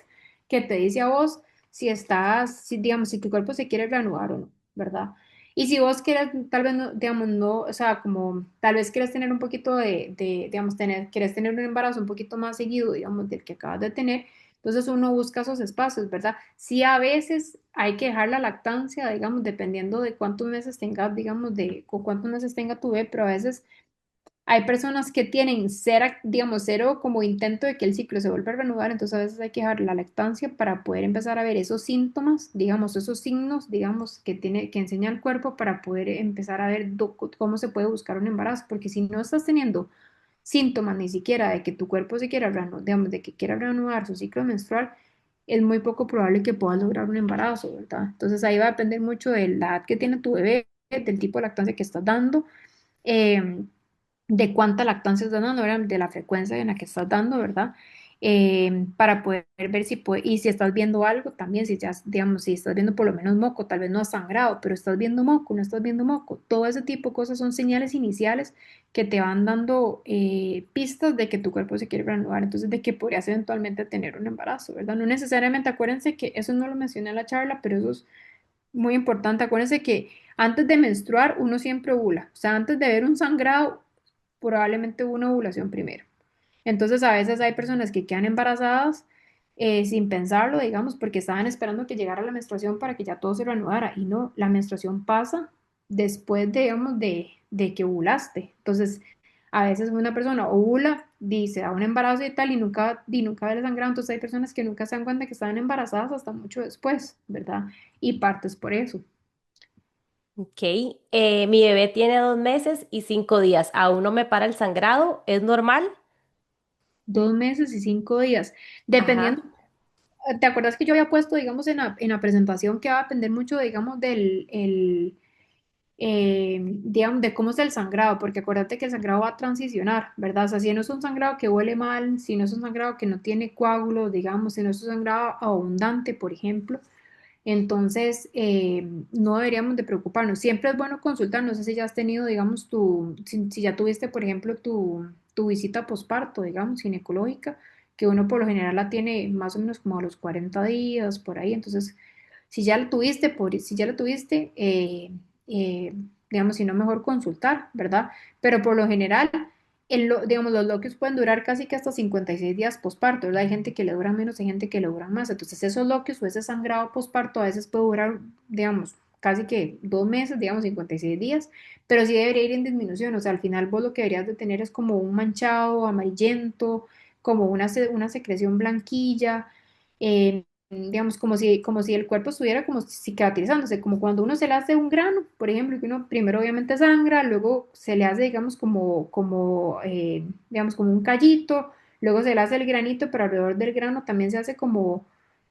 que te dice a vos si estás, si, digamos, si tu cuerpo se quiere reanudar o no, ¿verdad? Y si vos quieres, tal vez, no, digamos, no, o sea, como tal vez quieres tener un poquito digamos, quieres tener un embarazo un poquito más seguido, digamos, del que acabas de tener, entonces uno busca esos espacios, ¿verdad? Sí, a veces hay que dejar la lactancia, digamos, dependiendo de cuántos meses tengas, digamos, o cuántos meses tenga tu bebé, pero a veces hay personas que tienen cero, digamos, cero como intento de que el ciclo se vuelva a reanudar, entonces a veces hay que dejar la lactancia para poder empezar a ver esos síntomas, digamos, esos signos, digamos, que enseña el cuerpo para poder empezar a ver cómo se puede buscar un embarazo, porque si no estás teniendo síntomas ni siquiera de que tu cuerpo se quiera reanudar, digamos, de que quiera reanudar su ciclo menstrual, es muy poco probable que puedas lograr un embarazo, ¿verdad? Entonces ahí va a depender mucho de la edad que tiene tu bebé, del tipo de lactancia que estás dando. em, de cuánta lactancia estás dando, ¿verdad? De la frecuencia en la que estás dando, ¿verdad? Para poder ver si puede, y si estás viendo algo también, si ya, digamos, si estás viendo por lo menos moco, tal vez no has sangrado, pero estás viendo moco, no estás viendo moco, todo ese tipo de cosas son señales iniciales que te van dando pistas de que tu cuerpo se quiere reanudar, entonces de que podrías eventualmente tener un embarazo, ¿verdad? No necesariamente, acuérdense que eso no lo mencioné en la charla, pero eso es muy importante, acuérdense que antes de menstruar uno siempre ovula, o sea, antes de ver un sangrado, probablemente hubo una ovulación primero. Entonces, a veces hay personas que quedan embarazadas sin pensarlo, digamos, porque estaban esperando que llegara la menstruación para que ya todo se reanudara. Y no, la menstruación pasa después, digamos, de que ovulaste. Entonces, a veces una persona ovula, dice, da un embarazo y tal, y nunca ve el sangrado. Entonces, hay personas que nunca se dan cuenta que estaban embarazadas hasta mucho después, ¿verdad? Y partes por eso. Ok. Mi bebé tiene 2 meses y 5 días. ¿Aún no me para el sangrado? ¿Es normal? 2 meses y 5 días. Dependiendo. Ajá. ¿Te acuerdas que yo había puesto, digamos, en la presentación que va a depender mucho, digamos, digamos, de cómo es el sangrado? Porque acuérdate que el sangrado va a transicionar, ¿verdad? O sea, si no es un sangrado que huele mal, si no es un sangrado que no tiene coágulos, digamos, si no es un sangrado abundante, por ejemplo, entonces no deberíamos de preocuparnos. Siempre es bueno consultar, no sé si ya has tenido, digamos, si ya tuviste, por ejemplo, tu visita posparto, digamos, ginecológica, que uno por lo general la tiene más o menos como a los 40 días, por ahí. Entonces, si ya la tuviste, eh, digamos, si no, mejor consultar, ¿verdad? Pero por lo general, digamos, los loquios pueden durar casi que hasta 56 días posparto, ¿verdad? Hay gente que le dura menos, hay gente que le dura más. Entonces, esos loquios o ese sangrado posparto a veces puede durar, digamos, casi que 2 meses, digamos, 56 días, pero sí debería ir en disminución. O sea, al final vos lo que deberías de tener es como un manchado amarillento, como una secreción blanquilla. Digamos, como si el cuerpo estuviera como cicatrizándose, como cuando uno se le hace un grano, por ejemplo, que uno primero obviamente sangra, luego se le hace, digamos, digamos, como un callito, luego se le hace el granito, pero alrededor del grano también se hace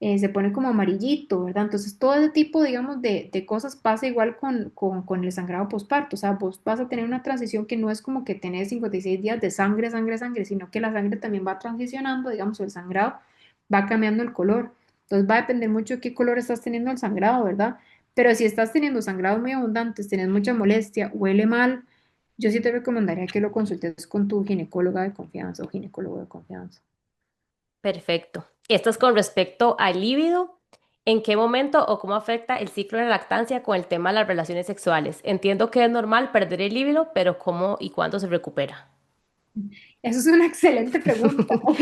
se pone como amarillito, ¿verdad? Entonces, todo ese tipo, digamos, de cosas pasa igual con el sangrado posparto, o sea, vos vas a tener una transición que no es como que tenés 56 días de sangre, sangre, sangre, sino que la sangre también va transicionando, digamos, el sangrado va cambiando el color. Entonces va a depender mucho de qué color estás teniendo el sangrado, ¿verdad? Pero si estás teniendo sangrados muy abundantes, tienes mucha molestia, huele mal, yo sí te recomendaría que lo consultes con tu ginecóloga de confianza o ginecólogo de confianza. Perfecto. Esto es con respecto al líbido. ¿En qué momento o cómo afecta el ciclo de la lactancia con el tema de las relaciones sexuales? Entiendo que es normal perder el líbido, pero ¿cómo y cuándo se recupera? Eso es una excelente pregunta. Ok.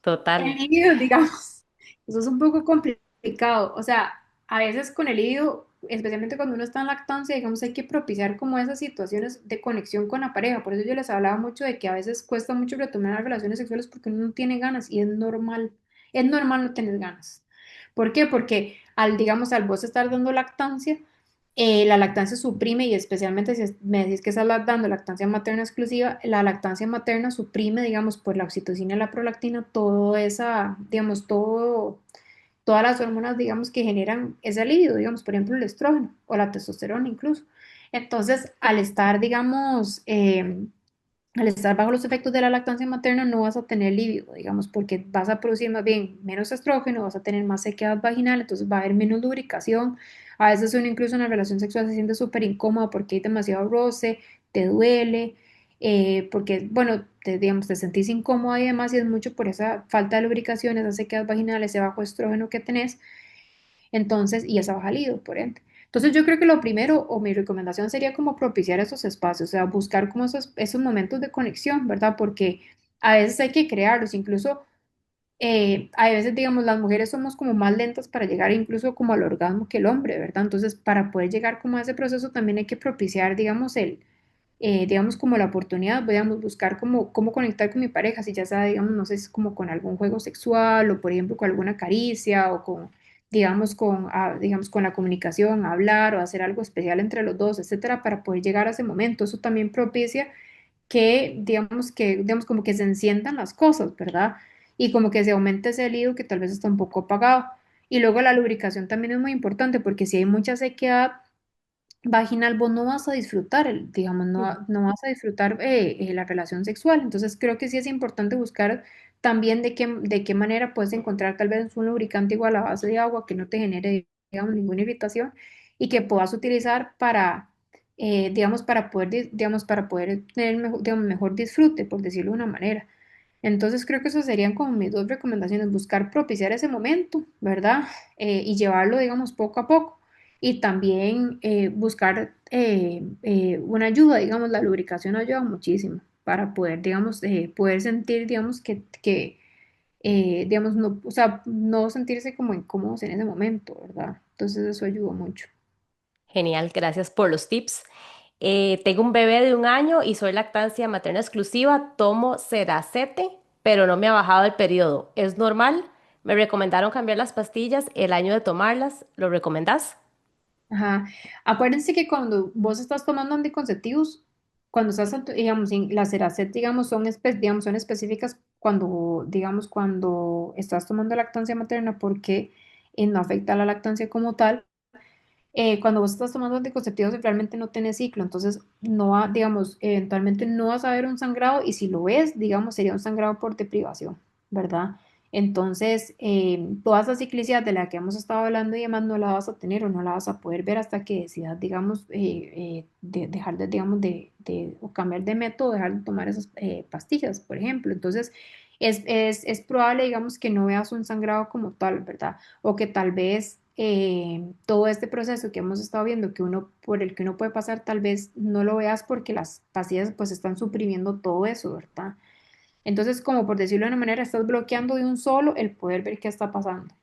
Total. El líbido, digamos, eso es un poco complicado. O sea, a veces con el líbido, especialmente cuando uno está en lactancia, digamos, hay que propiciar como esas situaciones de conexión con la pareja. Por eso yo les hablaba mucho de que a veces cuesta mucho retomar las relaciones sexuales porque uno no tiene ganas y es normal. Es normal no tener ganas. ¿Por qué? Porque digamos, al vos estar dando lactancia, la lactancia suprime, y especialmente si me decís que estás dando lactancia materna exclusiva, la lactancia materna suprime, digamos, por la oxitocina y la prolactina, todo esa, digamos, todas las hormonas, digamos, que generan ese alivio, digamos, por ejemplo, el estrógeno o la testosterona incluso. Entonces, al estar bajo los efectos de la lactancia materna no vas a tener líbido, digamos, porque vas a producir más bien menos estrógeno, vas a tener más sequedad vaginal, entonces va a haber menos lubricación. A veces uno incluso en la relación sexual se siente súper incómodo porque hay demasiado roce, te duele, porque, bueno, digamos, te sentís incómoda y demás, y es mucho por esa falta de lubricación, esa sequedad vaginal, ese bajo estrógeno que tenés. Entonces, y esa baja libido, por ende. Entonces, yo creo que lo primero o mi recomendación sería como propiciar esos espacios, o sea, buscar como esos momentos de conexión, ¿verdad? Porque a veces hay que crearlos, incluso a veces, digamos, las mujeres somos como más lentas para llegar incluso como al orgasmo que el hombre, ¿verdad? Entonces, para poder llegar como a ese proceso también hay que propiciar, digamos, como la oportunidad, digamos, buscar cómo conectar con mi pareja, si ya sea, digamos, no sé, si es como con algún juego sexual o, por ejemplo, con alguna caricia o digamos, con la comunicación, hablar o hacer algo especial entre los dos, etcétera, para poder llegar a ese momento. Eso también propicia digamos, como que se enciendan las cosas, ¿verdad? Y como que se aumente ese líquido que tal vez está un poco apagado. Y luego la lubricación también es muy importante porque si hay mucha sequedad, vaginal, vos no vas a disfrutar, digamos, no vas a disfrutar la relación sexual. Entonces creo que sí es importante buscar también de qué manera puedes encontrar tal vez un lubricante igual a base de agua que no te genere, digamos, ninguna irritación y que puedas utilizar digamos, para poder tener mejor, digamos, mejor disfrute, por decirlo de una manera. Entonces creo que esas serían como mis dos recomendaciones, buscar propiciar ese momento, ¿verdad? Y llevarlo, digamos, poco a poco. Y también buscar una ayuda, digamos, la lubricación ayuda muchísimo para poder, digamos, poder sentir, digamos, digamos, no, o sea, no sentirse como incómodos en ese momento, ¿verdad? Entonces eso ayuda mucho. Genial, gracias por los tips. Tengo un bebé de 1 año y soy lactancia materna exclusiva. Tomo Seracete, pero no me ha bajado el periodo. ¿Es normal? Me recomendaron cambiar las pastillas el año de tomarlas. ¿Lo recomendás? Ajá. Acuérdense que cuando vos estás tomando anticonceptivos, cuando estás, digamos, las Ceracet, digamos, digamos, son específicas cuando estás tomando lactancia materna porque no afecta a la lactancia como tal. Cuando vos estás tomando anticonceptivos realmente no tenés ciclo, entonces no va, digamos, eventualmente no vas a ver un sangrado y si lo ves, digamos, sería un sangrado por deprivación, ¿verdad? Entonces, toda esa ciclicidad de la que hemos estado hablando y demás no la vas a tener o no la vas a poder ver hasta que decidas, digamos, dejar de, digamos, o cambiar de método, dejar de tomar esas pastillas, por ejemplo. Entonces, es probable, digamos, que no veas un sangrado como tal, ¿verdad? O que tal vez todo este proceso que hemos estado viendo, por el que uno puede pasar, tal vez no lo veas porque las pastillas pues están suprimiendo todo eso, ¿verdad? Entonces, como por decirlo de una manera, estás bloqueando de un solo el poder ver qué está pasando.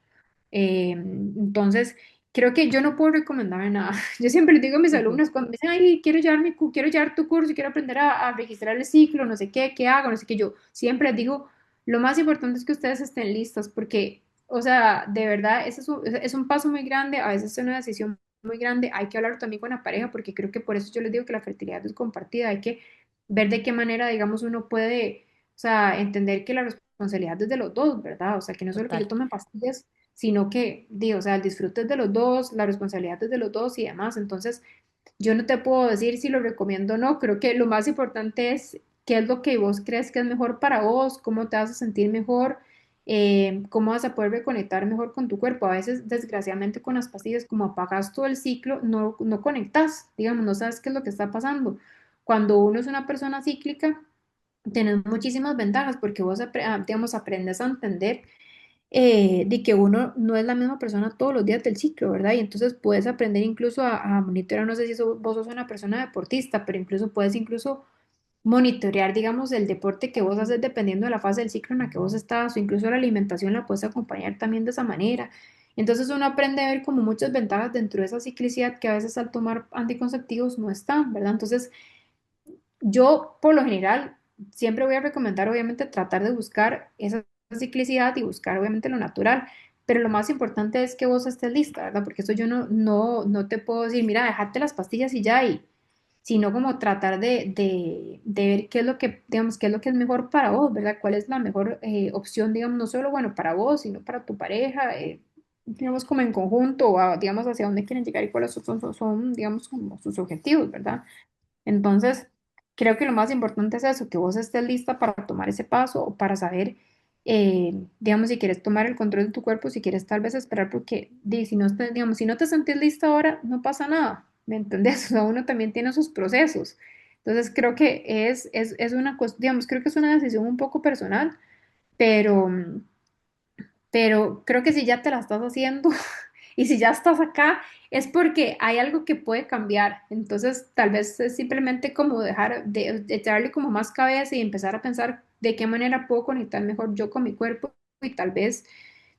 Entonces, creo que yo no puedo recomendar nada. Yo siempre les digo a mis Ujú. alumnos cuando me dicen, ay, quiero llevar tu curso, quiero aprender a registrar el ciclo, no sé qué hago, no sé qué, yo siempre les digo, lo más importante es que ustedes estén listas porque, o sea, de verdad, ese es un paso muy grande, a veces es una decisión muy grande, hay que hablar también con la pareja porque creo que por eso yo les digo que la fertilidad es compartida, hay que ver de qué manera, digamos, uno puede, o sea, entender que la responsabilidad es de los dos, ¿verdad? O sea, que no solo que yo Total. tome pastillas sino que, o sea, el disfrute es de los dos, la responsabilidad es de los dos y demás. Entonces, yo no te puedo decir si lo recomiendo o no. Creo que lo más importante es qué es lo que vos crees que es mejor para vos, cómo te vas a sentir mejor, cómo vas a poder reconectar mejor con tu cuerpo. A veces, desgraciadamente, con las pastillas, como apagas todo el ciclo, no conectas, digamos, no sabes qué es lo que está pasando. Cuando uno es una persona cíclica, tienes muchísimas ventajas porque vos, digamos, aprendes a entender de que uno no es la misma persona todos los días del ciclo, ¿verdad? Y entonces puedes aprender incluso a monitorear, no sé si vos sos una persona deportista, pero incluso puedes incluso monitorear, digamos, el deporte que vos haces dependiendo de la fase del ciclo en la que vos estás, o incluso la alimentación la puedes acompañar también de esa manera. Entonces uno aprende a ver como muchas ventajas dentro de esa ciclicidad que a veces al tomar anticonceptivos no están, ¿verdad? Entonces yo, por lo general, siempre voy a recomendar, obviamente, tratar de buscar esa ciclicidad y buscar, obviamente, lo natural. Pero lo más importante es que vos estés lista, ¿verdad? Porque eso yo no te puedo decir, mira, dejate las pastillas y ya, sino como tratar de ver qué es lo que, digamos, qué es lo que es mejor para vos, ¿verdad? ¿Cuál es la mejor opción, digamos, no solo, bueno, para vos, sino para tu pareja, digamos, como en conjunto, o digamos, hacia dónde quieren llegar y cuáles son, digamos, como sus objetivos, ¿verdad? Entonces, creo que lo más importante es eso, que vos estés lista para tomar ese paso o para saber, digamos, si quieres tomar el control de tu cuerpo, si quieres tal vez esperar, porque, si no, digamos, si no te sentís lista ahora, no pasa nada, ¿me entendés? O sea, uno también tiene sus procesos. Entonces, creo que es una cosa, digamos, creo que es una decisión un poco personal, pero, pero creo que si ya te la estás haciendo y si ya estás acá, es porque hay algo que puede cambiar. Entonces, tal vez es simplemente como dejar de echarle como más cabeza y empezar a pensar de qué manera puedo conectar mejor yo con mi cuerpo y tal vez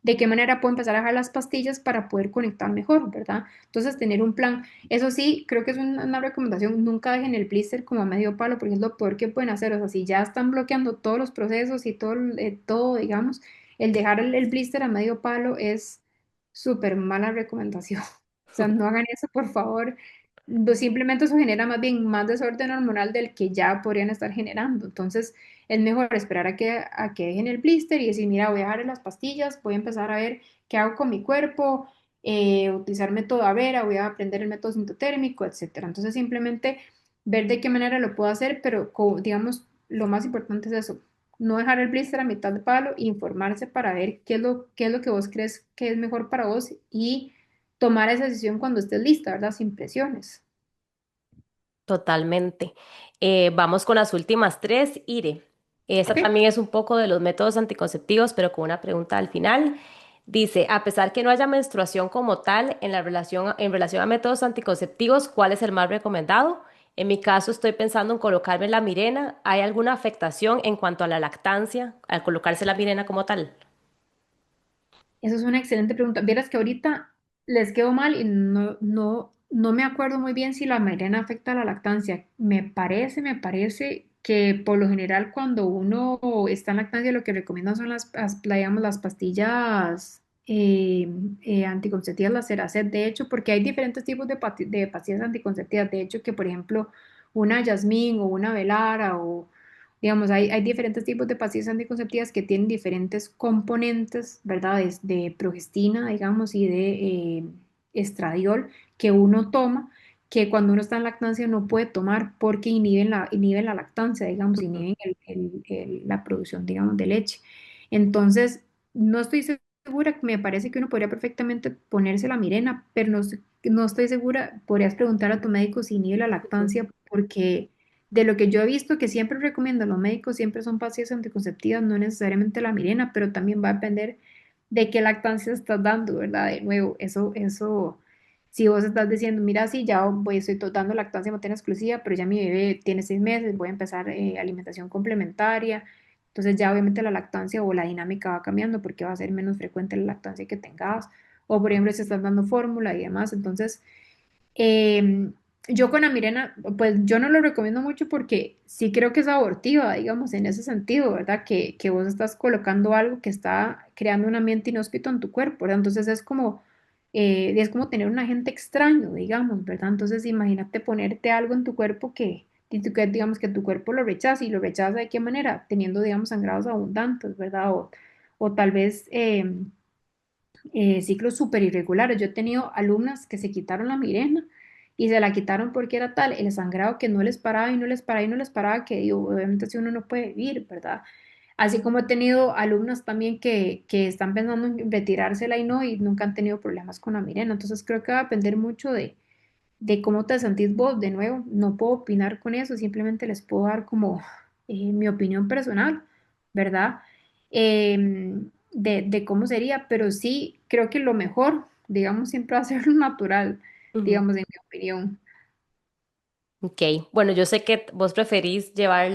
de qué manera puedo empezar a dejar las pastillas para poder conectar mejor, ¿verdad? Entonces, tener un plan. Eso sí, creo que es una recomendación. Nunca dejen el blister como a medio palo porque es lo peor que pueden hacer. O sea, si ya están bloqueando todos los procesos y todo, todo, digamos, el dejar el blister a medio palo es súper mala recomendación. O sea, no hagan eso, por favor. Simplemente eso genera más bien más desorden hormonal del que ya podrían estar generando. Entonces, es mejor esperar a que dejen el blister y decir, mira, voy a dejar las pastillas, voy a empezar a ver qué hago con mi cuerpo, utilizar método Avera, voy a aprender el método sintotérmico, etcétera. Entonces, simplemente ver de qué manera lo puedo hacer, pero digamos, lo más importante es eso, no dejar el blister a mitad de palo, informarse para ver qué es lo que vos crees que es mejor para vos y tomar esa decisión cuando estés lista, ¿verdad? Sin presiones. Totalmente. Vamos con las últimas tres, Ire. Esta ¿Ok? también es un poco de los métodos anticonceptivos, pero con una pregunta al final. Dice, a pesar que no haya menstruación como tal en relación a métodos anticonceptivos, ¿cuál es el más recomendado? En mi caso, estoy pensando en colocarme la Mirena. ¿Hay alguna afectación en cuanto a la lactancia al colocarse la Mirena como tal? Esa es una excelente pregunta. Vieras que ahorita les quedó mal y no me acuerdo muy bien si la mairena afecta a la lactancia. Me parece que por lo general cuando uno está en lactancia lo que recomiendan son digamos, las pastillas anticonceptivas, las Ceracet, de hecho, porque hay diferentes tipos de pastillas anticonceptivas. De hecho, que por ejemplo una Yasmín o una Velara o digamos, hay diferentes tipos de pastillas anticonceptivas que tienen diferentes componentes, ¿verdad? De progestina, digamos, y de estradiol que uno toma, que cuando uno está en lactancia no puede tomar porque inhiben la lactancia, digamos, Ujú. inhiben la producción, digamos, de leche. Entonces, no estoy segura, me parece que uno podría perfectamente ponerse la Mirena, pero no estoy segura, podrías preguntar a tu médico si inhibe la Ujú. lactancia porque de lo que yo he visto que siempre recomiendan los médicos, siempre son pastillas anticonceptivas, no necesariamente la Mirena, pero también va a depender de qué lactancia estás dando, ¿verdad? De nuevo, eso, si vos estás diciendo, mira, sí, ya estoy dando lactancia materna exclusiva, pero ya mi bebé tiene 6 meses, voy a empezar alimentación complementaria, entonces ya obviamente la lactancia o la dinámica va cambiando porque va a ser menos frecuente la lactancia que tengas, o por ejemplo, si estás dando fórmula y demás, entonces Em, yo con Amirena, pues yo no lo recomiendo mucho porque sí creo que es abortiva, digamos, en ese sentido, ¿verdad? Que vos estás colocando algo que está creando un ambiente inhóspito en tu cuerpo, ¿verdad? Entonces es como tener un agente extraño, digamos, ¿verdad? Entonces imagínate ponerte algo en tu cuerpo digamos, que tu cuerpo lo rechaza y lo rechaza de qué manera, teniendo, digamos, sangrados abundantes, ¿verdad? O tal vez ciclos súper irregulares. Yo he tenido alumnas que se quitaron la Mirena y se la quitaron porque era tal el sangrado que no les paraba y no les paraba y no les paraba, que digo, obviamente si uno no puede vivir, ¿verdad? Así como he tenido alumnas también que están pensando en retirársela y nunca han tenido problemas con la Mirena. Entonces creo que va a depender mucho de cómo te sentís vos. De nuevo, no puedo opinar con eso, simplemente les puedo dar como mi opinión personal, ¿verdad? De cómo sería, pero sí creo que lo mejor, digamos, siempre va a ser lo natural, Ujú. digamos, en mi opinión. Ok, bueno, yo sé que vos preferís llevar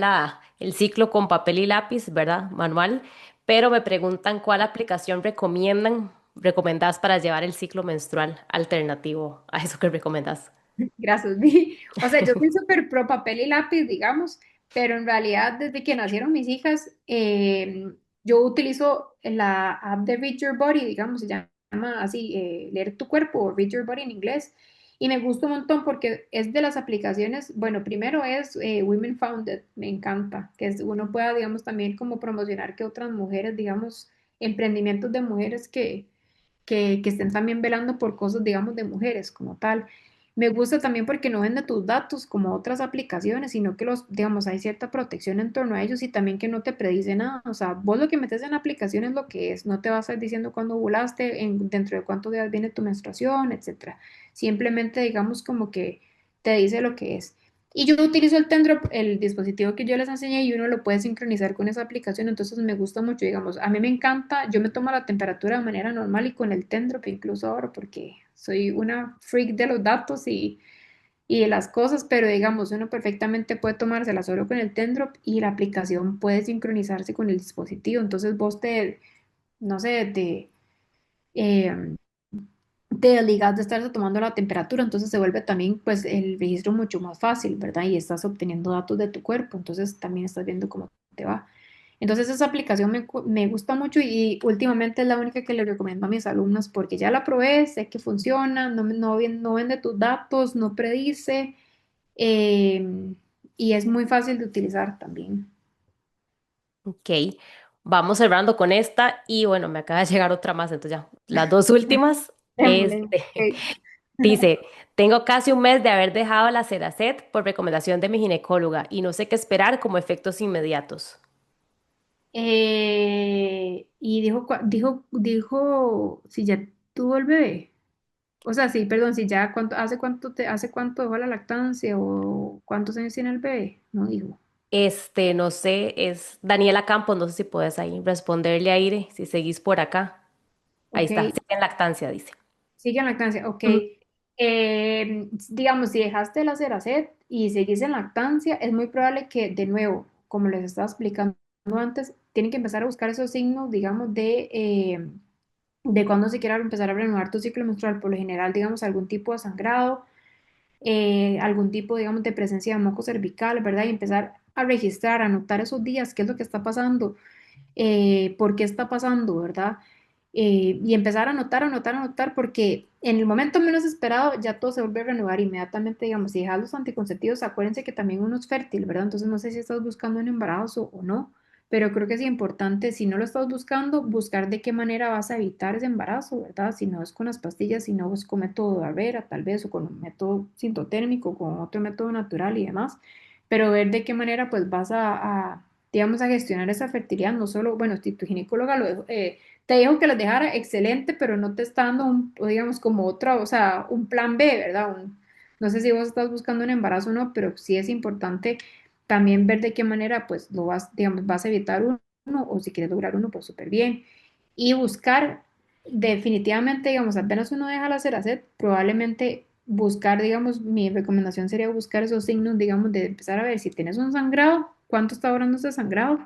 el ciclo con papel y lápiz, ¿verdad? Manual, pero me preguntan cuál aplicación recomendás para llevar el ciclo menstrual alternativo a eso que recomendás. Gracias, Vi. O sea, yo soy súper pro papel y lápiz, digamos, pero en realidad desde que nacieron mis hijas, yo utilizo la app de Read Your Body, digamos, se llama así, Leer tu cuerpo, o Read Your Body en inglés, y me gusta un montón porque es de las aplicaciones, bueno, primero es Women Founded, me encanta, que uno pueda, digamos, también como promocionar que otras mujeres, digamos, emprendimientos de mujeres que estén también velando por cosas, digamos, de mujeres como tal. Me gusta también porque no vende tus datos como otras aplicaciones, sino que digamos, hay cierta protección en torno a ellos y también que no te predice nada. O sea, vos lo que metes en la aplicación es lo que es, no te va a estar diciendo cuándo ovulaste, dentro de cuántos días viene tu menstruación, etcétera. Simplemente, digamos, como que te dice lo que es. Y yo utilizo el Tendrop, el dispositivo que yo les enseñé, y uno lo puede sincronizar con esa aplicación, entonces me gusta mucho, digamos, a mí me encanta, yo me tomo la temperatura de manera normal y con el Tendrop incluso ahora porque soy una freak de los datos y de las cosas, pero digamos, uno perfectamente puede tomársela solo con el Tendrop y la aplicación puede sincronizarse con el dispositivo, entonces no sé, eh, te desligas de estarse tomando la temperatura, entonces se vuelve también pues el registro mucho más fácil, ¿verdad? Y estás obteniendo datos de tu cuerpo, entonces también estás viendo cómo te va. Entonces esa aplicación me gusta mucho y últimamente es la única que le recomiendo a mis alumnos porque ya la probé, sé que funciona, no vende tus datos, no predice y es muy fácil de utilizar también. Ok, vamos cerrando con esta y bueno, me acaba de llegar otra más, entonces ya, las dos últimas, Démosle. Ok. dice, tengo casi un mes de haber dejado la Ceracet por recomendación de mi ginecóloga y no sé qué esperar como efectos inmediatos. Y dijo si ya tuvo el bebé. O sea, sí, perdón, si ya hace cuánto dejó la lactancia o cuántos años tiene el bebé, no dijo. No sé, es Daniela Campos, no sé si puedes ahí responderle a Ire, si seguís por acá. Ahí Ok, está, sigue en lactancia, dice. sigue en lactancia, ok. Ujú. Digamos, si dejaste la Ceracet y seguís en lactancia, es muy probable que de nuevo, como les estaba explicando antes, tienen que empezar a buscar esos signos, digamos, de cuando se quiera empezar a renovar tu ciclo menstrual. Por lo general, digamos, algún tipo de sangrado, algún tipo, digamos, de presencia de moco cervical, ¿verdad? Y empezar a registrar, a anotar esos días, qué es lo que está pasando, por qué está pasando, ¿verdad? Y empezar a anotar, anotar, anotar, porque en el momento menos esperado ya todo se vuelve a renovar inmediatamente, digamos, si dejas los anticonceptivos, acuérdense que también uno es fértil, ¿verdad? Entonces no sé si estás buscando un embarazo o no, pero creo que es importante, si no lo estás buscando, buscar de qué manera vas a evitar ese embarazo, ¿verdad? Si no es con las pastillas, si no es con método de Avera, tal vez, o con un método sintotérmico, con otro método natural y demás, pero ver de qué manera pues vas digamos, a gestionar esa fertilidad, no solo, bueno, si tu ginecóloga te dijo que las dejara, excelente, pero no te está dando o digamos, como otra, o sea, un plan B, ¿verdad? No sé si vos estás buscando un embarazo o no, pero sí es importante también ver de qué manera, pues, digamos, vas a evitar uno, o si quieres lograr uno, pues, súper bien. Y buscar, definitivamente, digamos, apenas uno deja la Ceracet, probablemente buscar, digamos, mi recomendación sería buscar esos signos, digamos, de empezar a ver si tienes un sangrado, cuánto está durando ese sangrado,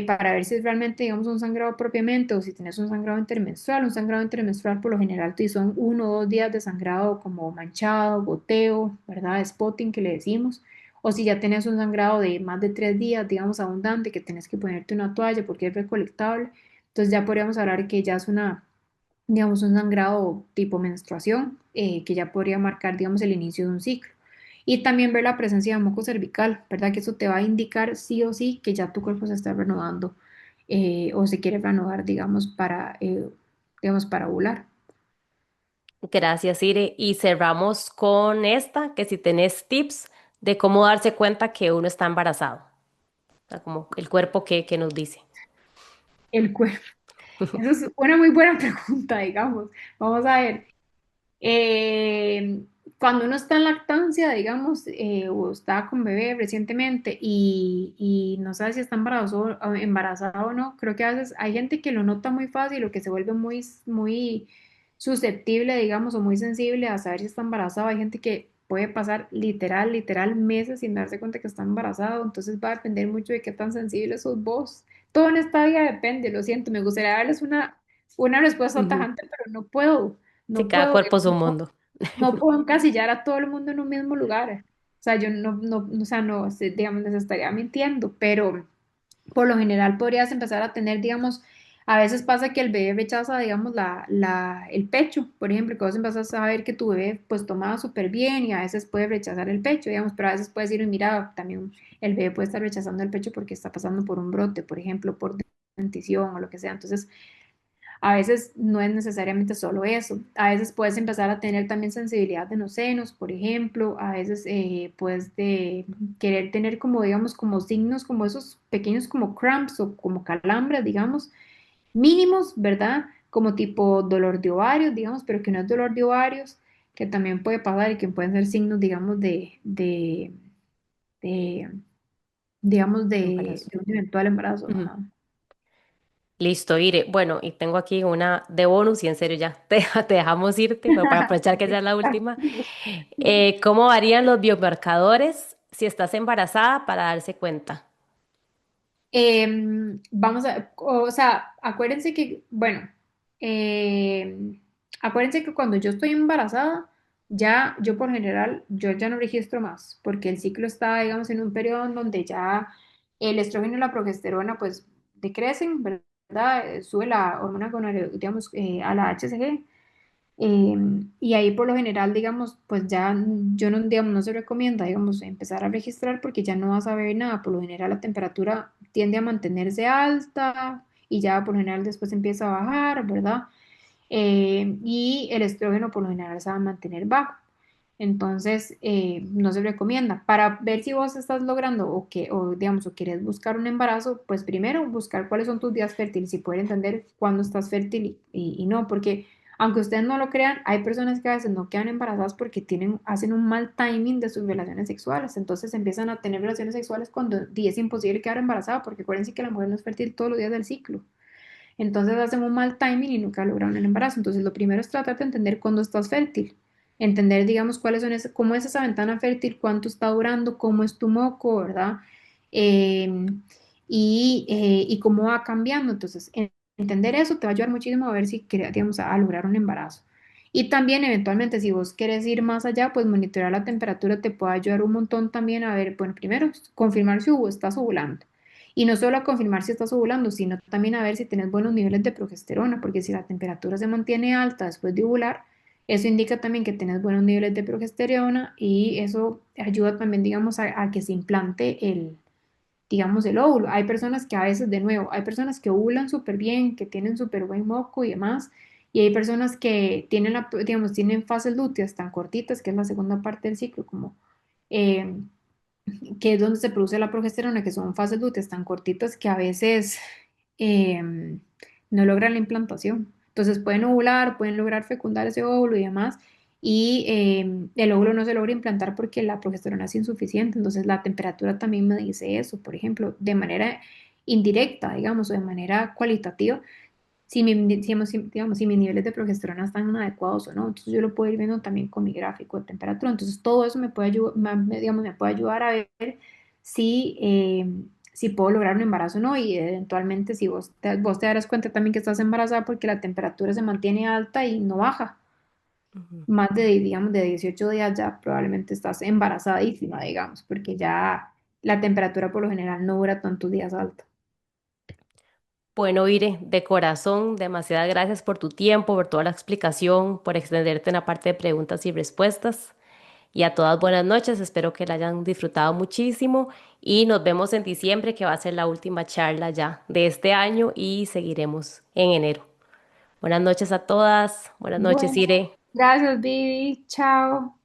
para ver si es realmente, digamos, un sangrado propiamente o si tienes un sangrado intermenstrual. Un sangrado intermenstrual por lo general son 1 o 2 días de sangrado como manchado, goteo, ¿verdad? Spotting que le decimos. O si ya tienes un sangrado de más de 3 días, digamos, abundante, que tienes que ponerte una toalla porque es recolectable, entonces ya podríamos hablar que ya es digamos, un sangrado tipo menstruación, que ya podría marcar, digamos, el inicio de un ciclo. Y también ver la presencia de moco cervical, ¿verdad? Que eso te va a indicar sí o sí que ya tu cuerpo se está renovando, o se quiere renovar, digamos, para ovular. Gracias, Ire. Y cerramos con esta, que si tenés tips de cómo darse cuenta que uno está embarazado. O sea, como el cuerpo que nos dice. El cuerpo. Eso es una muy buena pregunta, digamos. Vamos a ver. Eh, Cuando uno está en lactancia, digamos, o está con bebé recientemente y no sabe si está embarazado o no, creo que a veces hay gente que lo nota muy fácil o que se vuelve muy susceptible, digamos, o muy sensible a saber si está embarazado. Hay gente que puede pasar literal meses sin darse cuenta que está embarazado, entonces va a depender mucho de qué tan sensible sos vos. Todo en esta vida depende, lo siento, me gustaría darles una respuesta Ujú. tajante, pero no puedo, Sí, no cada puedo, cuerpo es un no, mundo. no puedo encasillar a todo el mundo en un mismo lugar. O sea, yo o sea, no, digamos, les estaría mintiendo, pero por lo general podrías empezar a tener, digamos, a veces pasa que el bebé rechaza, digamos, el pecho, por ejemplo, que vos empezás a ver que tu bebé pues toma súper bien y a veces puede rechazar el pecho, digamos, pero a veces puedes decir, mira, también el bebé puede estar rechazando el pecho porque está pasando por un brote, por ejemplo, por dentición o lo que sea. Entonces, a veces no es necesariamente solo eso. A veces puedes empezar a tener también sensibilidad en los senos, por ejemplo. A veces puedes querer tener como, digamos, como signos como esos pequeños como cramps o como calambres, digamos, mínimos, ¿verdad? Como tipo dolor de ovarios, digamos, pero que no es dolor de ovarios, que también puede pasar y que pueden ser signos, digamos, de, digamos, Embarazo. de un eventual embarazo. Ujú. Ajá. Listo, Ire. Bueno, y tengo aquí una de bonus y en serio ya te dejamos irte, pero para aprovechar que ya es la última. ¿Cómo varían los biomarcadores si estás embarazada para darse cuenta? Vamos a, o sea, acuérdense que, bueno, acuérdense que cuando yo estoy embarazada, ya yo por general, yo ya no registro más, porque el ciclo está, digamos, en un periodo en donde ya el estrógeno y la progesterona, pues, decrecen, ¿verdad? Sube la hormona digamos, a la HCG. Eh, y ahí por lo general, digamos, pues ya yo no, digamos, no se recomienda, digamos, empezar a registrar porque ya no vas a ver nada. Por lo general la temperatura tiende a mantenerse alta y ya por lo general después empieza a bajar, ¿verdad? Y el estrógeno por lo general se va a mantener bajo. Entonces, no se recomienda. Para ver si vos estás logrando o digamos, o quieres buscar un embarazo, pues primero buscar cuáles son tus días fértiles y poder entender cuándo estás fértil y no, porque aunque ustedes no lo crean, hay personas que a veces no quedan embarazadas porque hacen un mal timing de sus relaciones sexuales. Entonces empiezan a tener relaciones sexuales cuando es imposible quedar embarazada, porque acuérdense que la mujer no es fértil todos los días del ciclo. Entonces hacen un mal timing y nunca logran el embarazo. Entonces lo primero es tratar de entender cuándo estás fértil. Entender, digamos, cómo es esa ventana fértil, cuánto está durando, cómo es tu moco, ¿verdad? Eh, y cómo va cambiando. Entonces, entender eso te va a ayudar muchísimo a ver si quieres, digamos, a lograr un embarazo. Y también, eventualmente, si vos quieres ir más allá, pues monitorear la temperatura te puede ayudar un montón también a ver, bueno, primero, confirmar si estás ovulando. Y no solo a confirmar si estás ovulando, sino también a ver si tienes buenos niveles de progesterona, porque si la temperatura se mantiene alta después de ovular, eso indica también que tienes buenos niveles de progesterona y eso ayuda también, digamos, a que se implante digamos, el óvulo. Hay personas que a veces, de nuevo, hay personas que ovulan súper bien, que tienen súper buen moco y demás, y hay personas que tienen, digamos, tienen fases lúteas tan cortitas, que es la segunda parte del ciclo, como... eh, que es donde se produce la progesterona, que son fases lúteas tan cortitas que a veces eh, no logran la implantación. Entonces pueden ovular, pueden lograr fecundar ese óvulo y demás, y el óvulo no se logra implantar porque la progesterona es insuficiente. Entonces la temperatura también me dice eso, por ejemplo, de manera indirecta, digamos, o de manera cualitativa si mis niveles de progesterona están adecuados o no. Entonces yo lo puedo ir viendo también con mi gráfico de temperatura. Entonces todo eso me puede ayudar, digamos, me puede ayudar a ver si, si puedo lograr un embarazo o no. Y eventualmente si vos te darás cuenta también que estás embarazada porque la temperatura se mantiene alta y no baja. Ujú. Más de, digamos, de 18 días ya probablemente estás embarazadísima, digamos, porque ya la temperatura por lo general no dura tantos días alta. Bueno, Ire, de corazón, demasiadas gracias por tu tiempo, por toda la explicación, por extenderte en la parte de preguntas y respuestas. Y a todas buenas noches, espero que la hayan disfrutado muchísimo y nos vemos en diciembre, que va a ser la última charla ya de este año y seguiremos en enero. Buenas noches a todas, buenas noches, Bueno, Ire. gracias, Vivi. Chao.